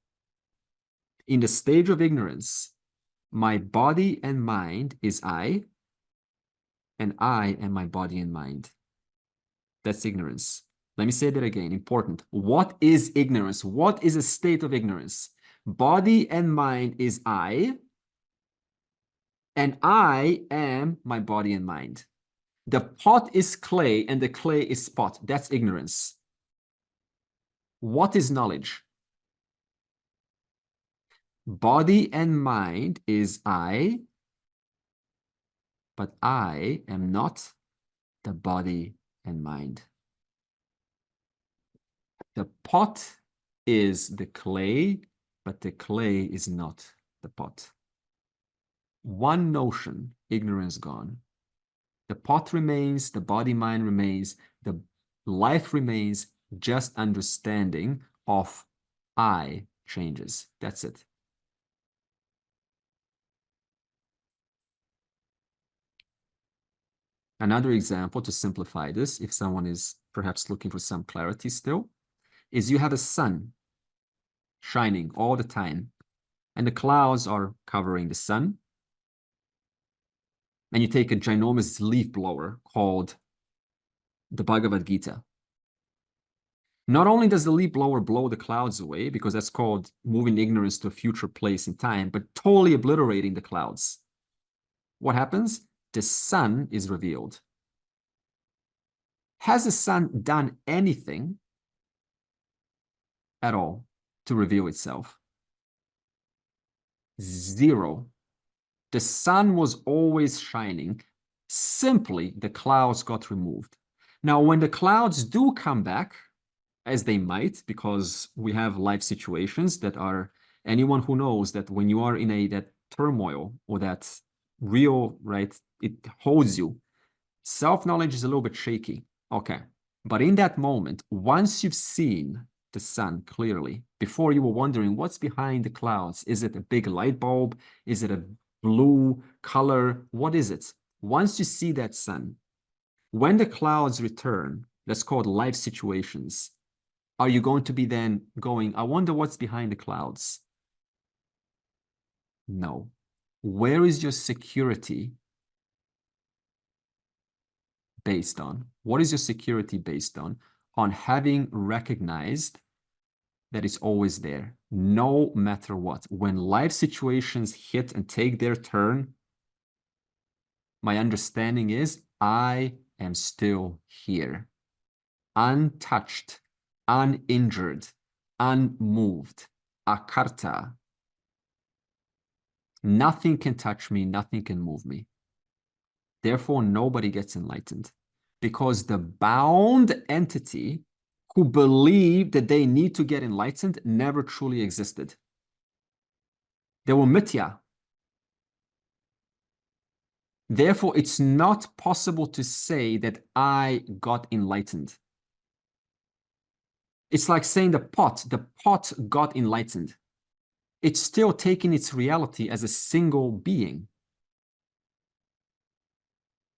In the stage of ignorance, my body and mind is I, and I am my body and mind. That's ignorance. Let me say that again, important. What is ignorance? What is a state of ignorance? Body and mind is I, and I am my body and mind. The pot is clay and the clay is pot. That's ignorance. What is knowledge? Body and mind is I, but I am not the body and mind. The pot is the clay, but the clay is not the pot. One notion, ignorance gone. The pot remains, the body-mind remains, the life remains, just understanding of I changes. That's it. Another example to simplify this, if someone is perhaps looking for some clarity still, is you have a sun shining all the time, and the clouds are covering the sun. And you take a ginormous leaf blower called the Bhagavad Gita. Not only does the leaf blower blow the clouds away, because that's called moving ignorance to a future place in time, but totally obliterating the clouds. What happens? The sun is revealed. Has the sun done anything at all? to reveal itself? Zero. The sun was always shining. Simply, the clouds got removed. Now, when the clouds do come back, as they might, because we have life situations that are, anyone who knows that when you are in that turmoil or that real, right, it holds you. Self-knowledge is a little bit shaky. Okay. But in that moment, once you've seen the sun clearly, before you were wondering what's behind the clouds, is it a big light bulb? Is it a blue color? What is it? Once you see that sun, when the clouds return, that's called life situations, are you going to be then going, I wonder what's behind the clouds? No. Where is your security based on? What is your security based on? On having recognized that it's always there, no matter what. When life situations hit and take their turn, my understanding is I am still here, untouched, uninjured, unmoved, akarta. Nothing can touch me, nothing can move me. Therefore, nobody gets enlightened, because the bound entity who believed that they need to get enlightened never truly existed. They were mithya. Therefore, it's not possible to say that I got enlightened. It's like saying the pot got enlightened. It's still taking its reality as a single being.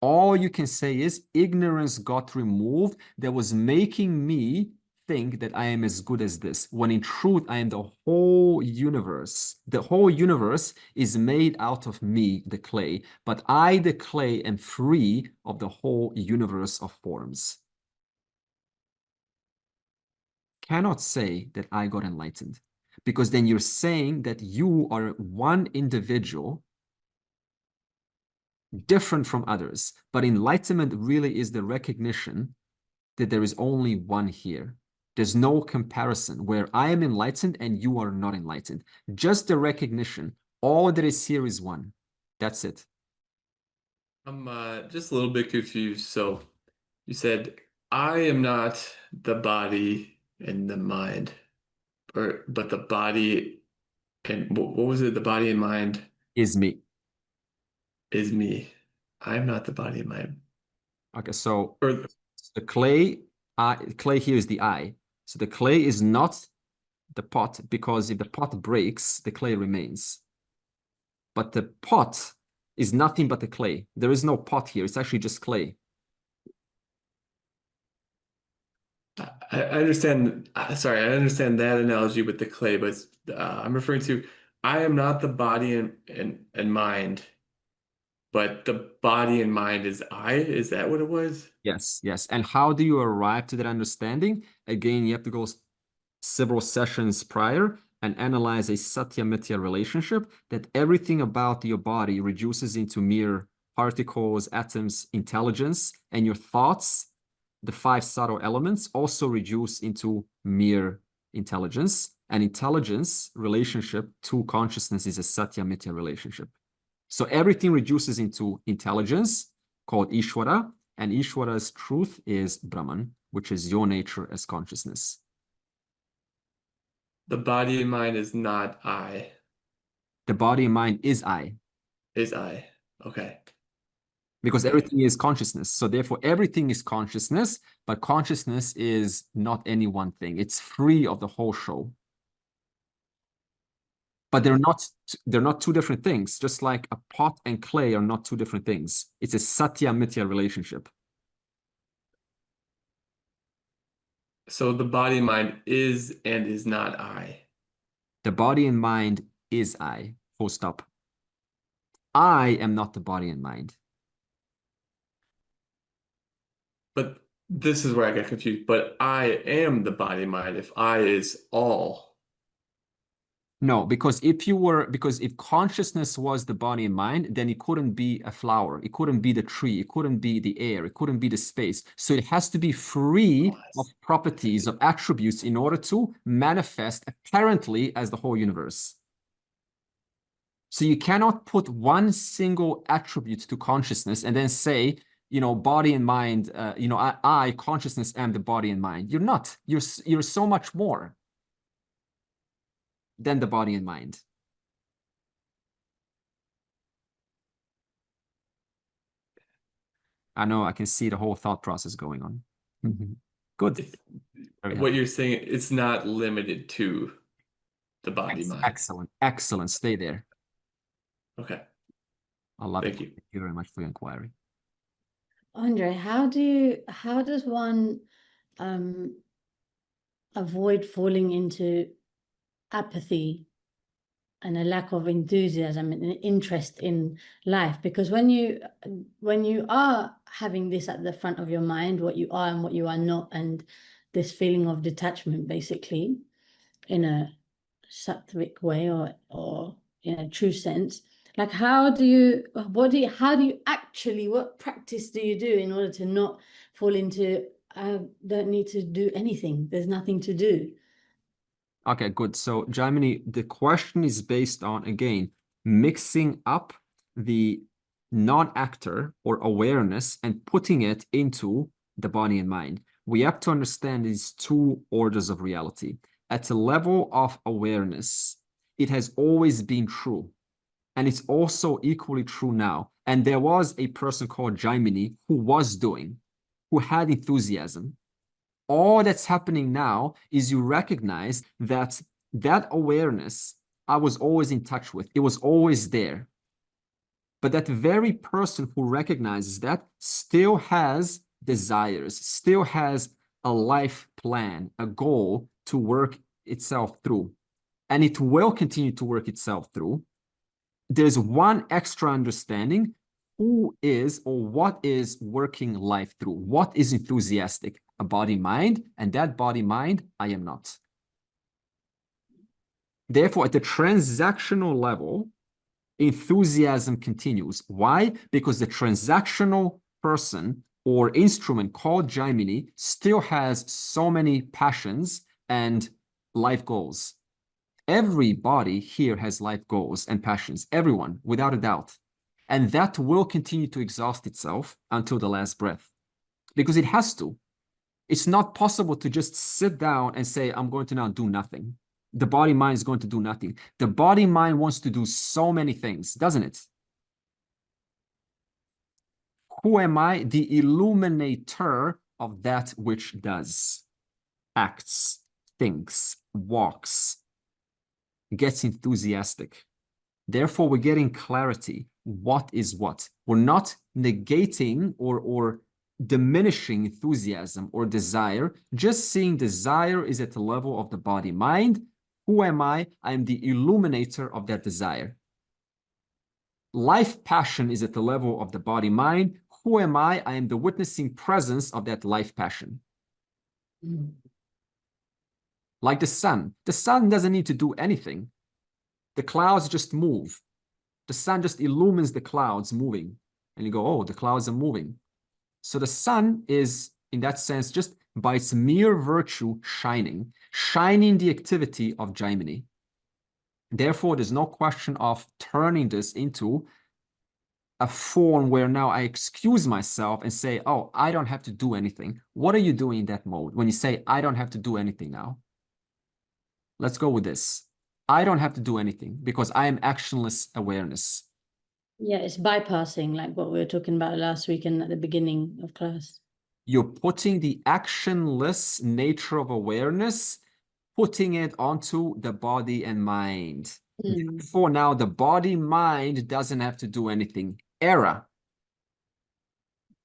All you can say is ignorance got removed that was making me think that I am as good as this, when in truth, I am the whole universe. The whole universe is made out of me, the clay, but I, the clay, am free of the whole universe of forms. Cannot say that I got enlightened, because then you're saying that you are one individual different from others. But enlightenment really is the recognition that there is only one here. There's no comparison where I am enlightened and you are not enlightened. Just the recognition. All that is here is one. That's it. I'm just a little bit confused. So you said, I am not the body and the mind, but the body and what was it? The body and mind Is me. is me. I'm not the body and mind. Okay, so Or the clay here is the I. So the clay is not the pot, because if the pot breaks, the clay remains. But the pot is nothing but the clay. There is no pot here. It's actually just clay. I understand. Sorry, I understand that analogy with the clay, but I'm referring to I am not the body and mind, but the body and mind is I. Is that what it was? Yes, yes. And how do you arrive to that understanding? Again, you have to go several sessions prior and analyze a satya-mithya relationship, that everything about your body reduces into mere particles, atoms, intelligence, and your thoughts, the 5 subtle elements, also reduce into mere intelligence. And intelligence relationship to consciousness is a satya-mithya relationship. So everything reduces into intelligence, called Ishvara, and Ishvara's truth is Brahman, which is your nature as consciousness. The body and mind is not I. The body and mind is I. Is I. Okay. Because everything is consciousness. So therefore, everything is consciousness, but consciousness is not any one thing. It's free of the whole show. But they're not two different things, just like a pot and clay are not two different things. It's a satya-mithya relationship. So the body and mind is and is not I. The body and mind is I, full stop. I am not the body and mind. But this is where I got confused. But I am the body and mind if I is all. No, because if consciousness was the body and mind, then it couldn't be a flower, it couldn't be the tree, it couldn't be the air, it couldn't be the space. So it has to be free of properties, of attributes in order to manifest apparently as the whole universe. So you cannot put one single attribute to consciousness and then say, you know, body and mind, you know, I consciousness am the body and mind. You're not. You're so much more than the body and mind. I know, I can see the whole thought process going on. Good. Very What happy. you're saying, it's not limited to the body mind. Excellent, excellent. Stay there. Okay. I love Thank it. you. Thank you very much for your inquiry. Andre, how does one avoid falling into apathy and a lack of enthusiasm and interest in life? Because when you are having this at the front of your mind, what you are and what you are not, and this feeling of detachment, basically, in a sattvic way or in a true sense, like what practice do you do in order to not fall into, I don't need to do anything, there's nothing to do? Okay, good. So, Jaimini, the question is based on, again, mixing up the non-actor or awareness and putting it into the body and mind. We have to understand these two orders of reality. At a level of awareness, it has always been true. And it's also equally true now. And there was a person called Jaimini who had enthusiasm. All that's happening now is you recognize that awareness I was always in touch with. It was always there. But that very person who recognizes that still has desires, still has a life plan, a goal to work itself through. And it will continue to work itself through. There's one extra understanding: who is or what is working life through? What is enthusiastic? A body mind, and that body mind I am not. Therefore, at the transactional level, enthusiasm continues. Why? Because the transactional person or instrument called Jaimini still has so many passions and life goals. Everybody here has life goals and passions, everyone, without a doubt. And that will continue to exhaust itself until the last breath, because it has to. It's not possible to just sit down and say, I'm going to now do nothing. The body mind is going to do nothing. The body mind wants to do so many things, doesn't it? Who am I? The illuminator of that which does, acts, thinks, walks, gets enthusiastic. Therefore, we're getting clarity. What is what? We're not negating or diminishing enthusiasm or desire, just seeing desire is at the level of the body mind. Who am I? I am the illuminator of that desire. Life passion is at the level of the body mind. Who am I? I am the witnessing presence of that life passion. Like the sun. The sun doesn't need to do anything. The clouds just move. The sun just illumines the clouds moving. And you go, oh, the clouds are moving. So the sun is, in that sense, just by its mere virtue, shining the activity of Jaimini. Therefore, there's no question of turning this into a form where now I excuse myself and say, oh, I don't have to do anything. What are you doing in that mode when you say, I don't have to do anything now? Let's go with this. I don't have to do anything because I am actionless awareness. Yeah, it's bypassing, like what we were talking about last week and at the beginning of class. You're putting the actionless nature of awareness, putting it onto the body and mind. For now, the body mind doesn't have to do anything. Error.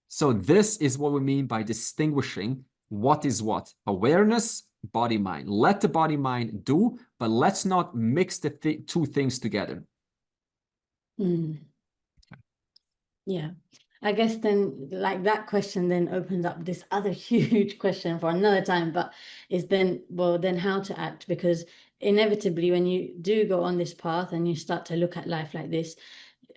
So this is what we mean by distinguishing what is what. Awareness, body mind. Let the body mind do, but let's not mix the two things together. Yeah, I guess then, like, that question then opens up this other huge question for another time, but is then, well, then how to act? Because inevitably, when you do go on this path and you start to look at life like this,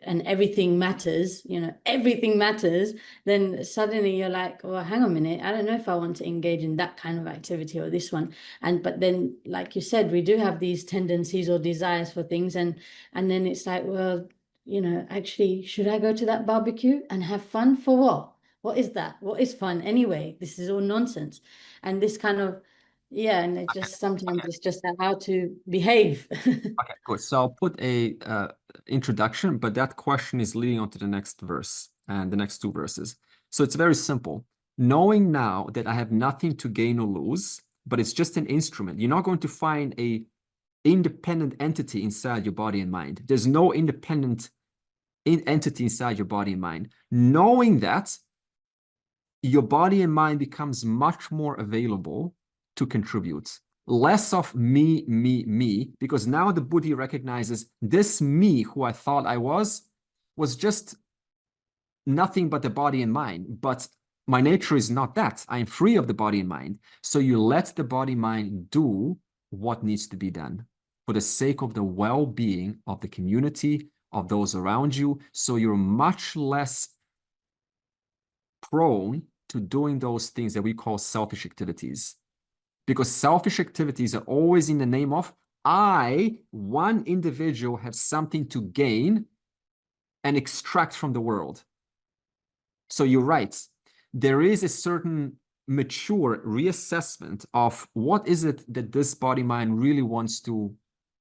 and everything matters, everything matters, then suddenly you're like, well, hang on a minute, I don't know if I want to engage in that kind of activity or this one. But then, like you said, we do have these tendencies or desires for things, and then it's like, well, actually, should I go to that barbecue and have fun for what? What is that? What is fun anyway? This is all nonsense. And this kind of, and it just sometimes it's just how to behave. Okay, good. So I'll put a introduction, but that question is leading on to the next verse and the next 2 verses. So it's very simple. Knowing now that I have nothing to gain or lose, but it's just an instrument. You're not going to find a independent entity inside your body and mind. There's no independent entity inside your body and mind. Knowing that, your body and mind becomes much more available to contribute. Less of me, because now the Buddhi recognizes this me who I thought I was just nothing but the body and mind. But my nature is not that. I am free of the body and mind. So you let the body mind do what needs to be done for the sake of the well-being of the community, of those around you. So you're much less prone to doing those things that we call selfish activities. Because selfish activities are always in the name of one individual, have something to gain and extract from the world. So you're right. There is a certain mature reassessment of what is it that this body-mind really wants to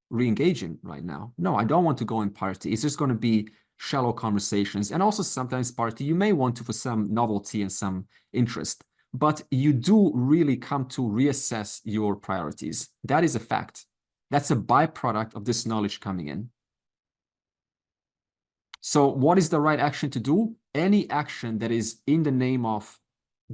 re-engage in right now. No, I don't want to go and party. It's just going to be shallow conversations. And also sometimes party, you may want to for some novelty and some interest. But you do really come to reassess your priorities. That is a fact. That's a byproduct of this knowledge coming in. So what is the right action to do? Any action that is in the name of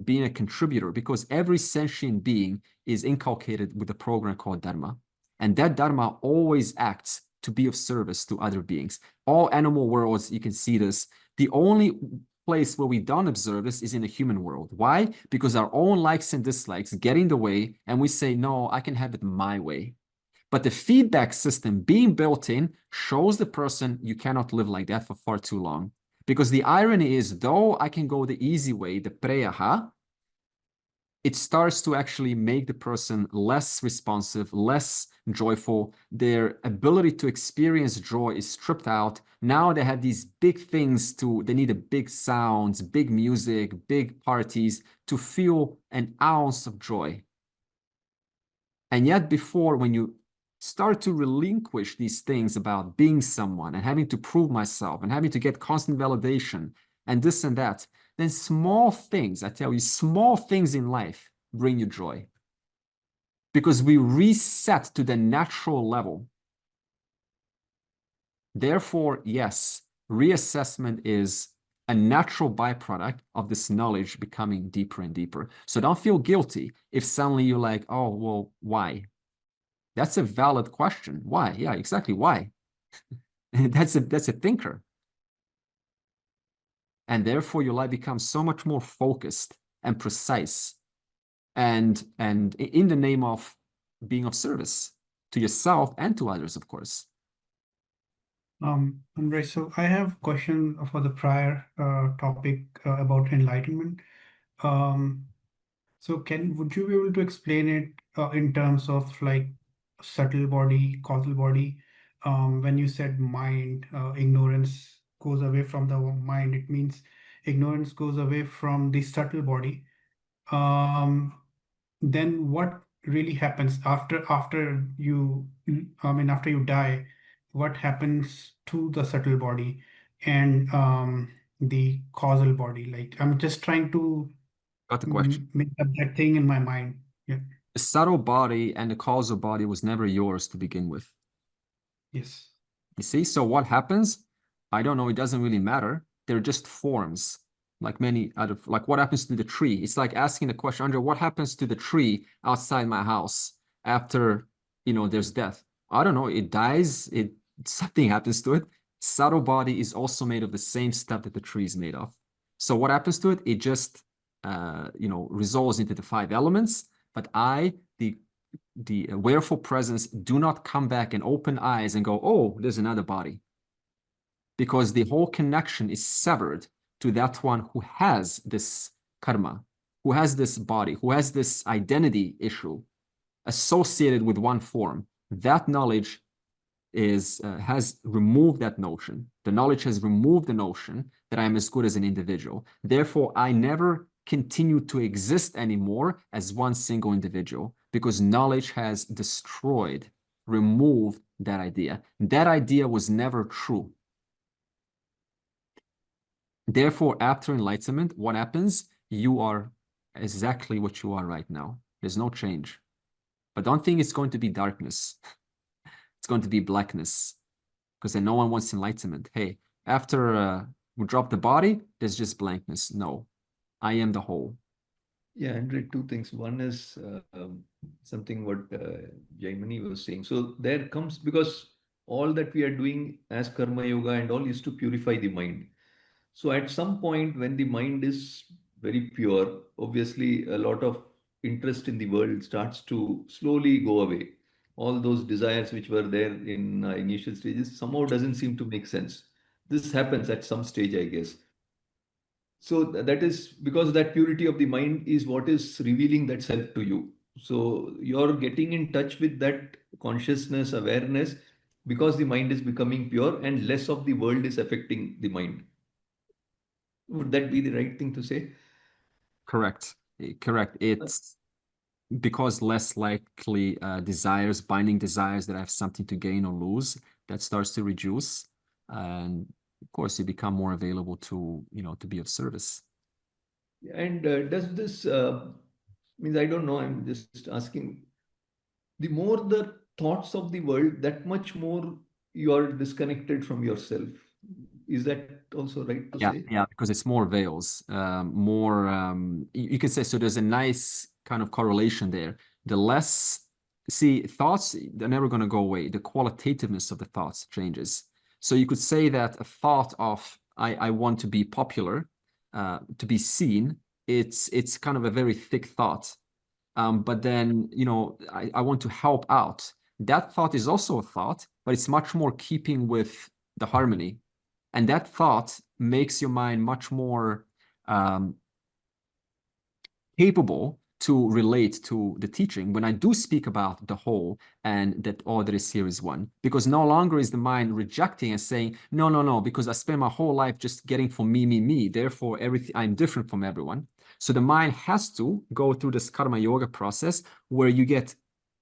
being a contributor, because every sentient being is inculcated with a program called Dharma. And that Dharma always acts to be of service to other beings. All animal worlds, you can see this. The only place where we don't observe this is in the human world. Why? Because our own likes and dislikes get in the way, and we say, no, I can have it my way. But the feedback system being built in shows the person you cannot live like that for far too long. Because the irony is, though I can go the easy way, the preyaha, it starts to actually make the person less responsive, less joyful. Their ability to experience joy is stripped out. Now they have these big things they need a big sounds, big music, big parties to feel an ounce of joy. And yet before, when you start to relinquish these things about being someone and having to prove myself and having to get constant validation and this and that, then small things, I tell you, small things in life bring you joy. Because we reset to the natural level. Therefore, yes, reassessment is a natural byproduct of this knowledge becoming deeper and deeper. So don't feel guilty if suddenly you're like, oh, well, why? That's a valid question. Why? Yeah, exactly. Why? That's a thinker. And therefore, your life becomes so much more focused and precise, and in the name of being of service to yourself and to others, of course. Andre, so I have a question for the prior topic about enlightenment. So would you be able to explain it in terms of like subtle body, causal body? When you said mind, ignorance goes away from the mind, it means ignorance goes away from the subtle body. Then what really happens after you die? What happens to the subtle body and the causal body? Like, I'm just trying to Got the question. make up that thing in my mind. Yeah. The subtle body and the causal body was never yours to begin with. Yes. You see, so what happens? I don't know, it doesn't really matter. They're just forms, like many other, like what happens to the tree? It's like asking the question, Andre, what happens to the tree outside my house after, there's death? I don't know, it dies, something happens to it. Subtle body is also made of the same stuff that the tree is made of. So what happens to it? It just, resolves into the 5 elements. But the the awareful presence do not come back and open eyes and go, oh, there's another body. Because the whole connection is severed to that one who has this karma, who has this body, who has this identity issue associated with one form. That knowledge has removed that notion. The knowledge has removed the notion that I'm as good as an individual. Therefore, I never continue to exist anymore as one single individual, because knowledge has destroyed, removed that idea. That idea was never true. Therefore, after enlightenment, what happens? You are exactly what you are right now. There's no change. But don't think it's going to be darkness. It's going to be blackness, because then no one wants enlightenment. Hey, after we drop the body, there's just blankness. No, I am the whole. Yeah, Andre, two things. One is something what Jaimani was saying. So there comes, because all that we are doing as karma yoga and all is to purify the mind. So at some point when the mind is very pure, obviously a lot of interest in the world starts to slowly go away. All those desires which were there in initial stages somehow doesn't seem to make sense. This happens at some stage, I guess. So that is because that purity of the mind is what is revealing that self to you. So you're getting in touch with that consciousness, awareness, because the mind is becoming pure and less of the world is affecting the mind. Would that be the right thing to say? Correct. Correct. It's because less likely desires, binding desires that I have something to gain or lose, that starts to reduce. And of course, you become more available to, to be of service. And does this means, I don't know, I'm just asking, the more the thoughts of the world, that much more you are disconnected from yourself. Is that also right to say? Yeah, because it's more veils, you can say, so there's a nice kind of correlation there. The less, see, thoughts, they're never going to go away. The qualitativeness of the thoughts changes. So you could say that a thought of, I want to be popular, to be seen, it's kind of a very thick thought. But then, I want to help out. That thought is also a thought, but it's much more keeping with the harmony. And that thought makes your mind much more capable to relate to the teaching when I do speak about the whole and that all that is here is one. Because no longer is the mind rejecting and saying, no, because I spent my whole life just getting for me, therefore everything, I'm different from everyone. So the mind has to go through this karma yoga process where you get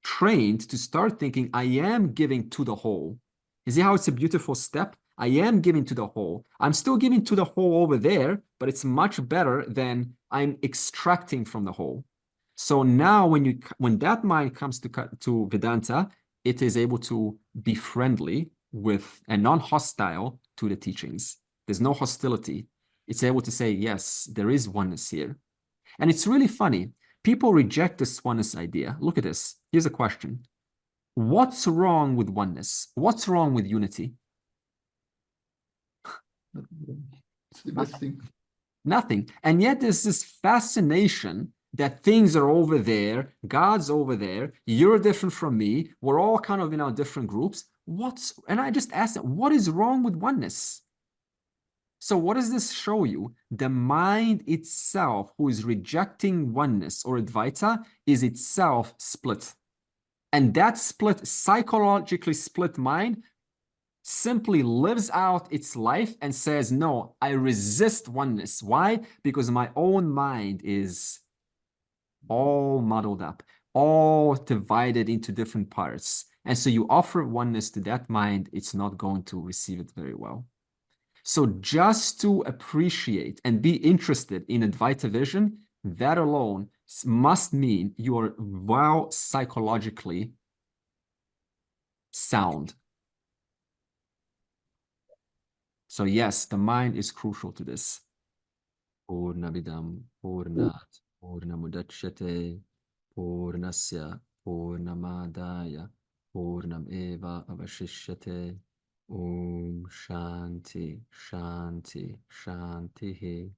trained to start thinking, I am giving to the whole. You see how it's a beautiful step? I am giving to the whole. I'm still giving to the whole over there, but it's much better than I'm extracting from the whole. So now when that mind comes to Vedanta, it is able to be friendly with and non-hostile to the teachings. There's no hostility. It's able to say, yes, there is oneness here. And it's really funny. People reject this oneness idea. Look at this. Here's a question. What's wrong with oneness? What's wrong with unity? It's the best thing. Nothing. And yet there's this fascination that things are over there, God's over there, you're different from me, we're all kind of in our different groups. And I just asked them, what is wrong with oneness? So what does this show you? The mind itself, who is rejecting oneness or Advaita, is itself split. And that split, psychologically split mind simply lives out its life and says, no, I resist oneness. Why? Because my own mind is all muddled up, all divided into different parts. And so you offer oneness to that mind, it's not going to receive it very well. So just to appreciate and be interested in Advaita vision, that alone must mean you are well psychologically sound. So yes, the mind is crucial to this. Purnamidam Purnat Purnamudachyate Purnasya Purnamadaya Purnam Eva Avashishyate. Om Shanti Shanti Shanti.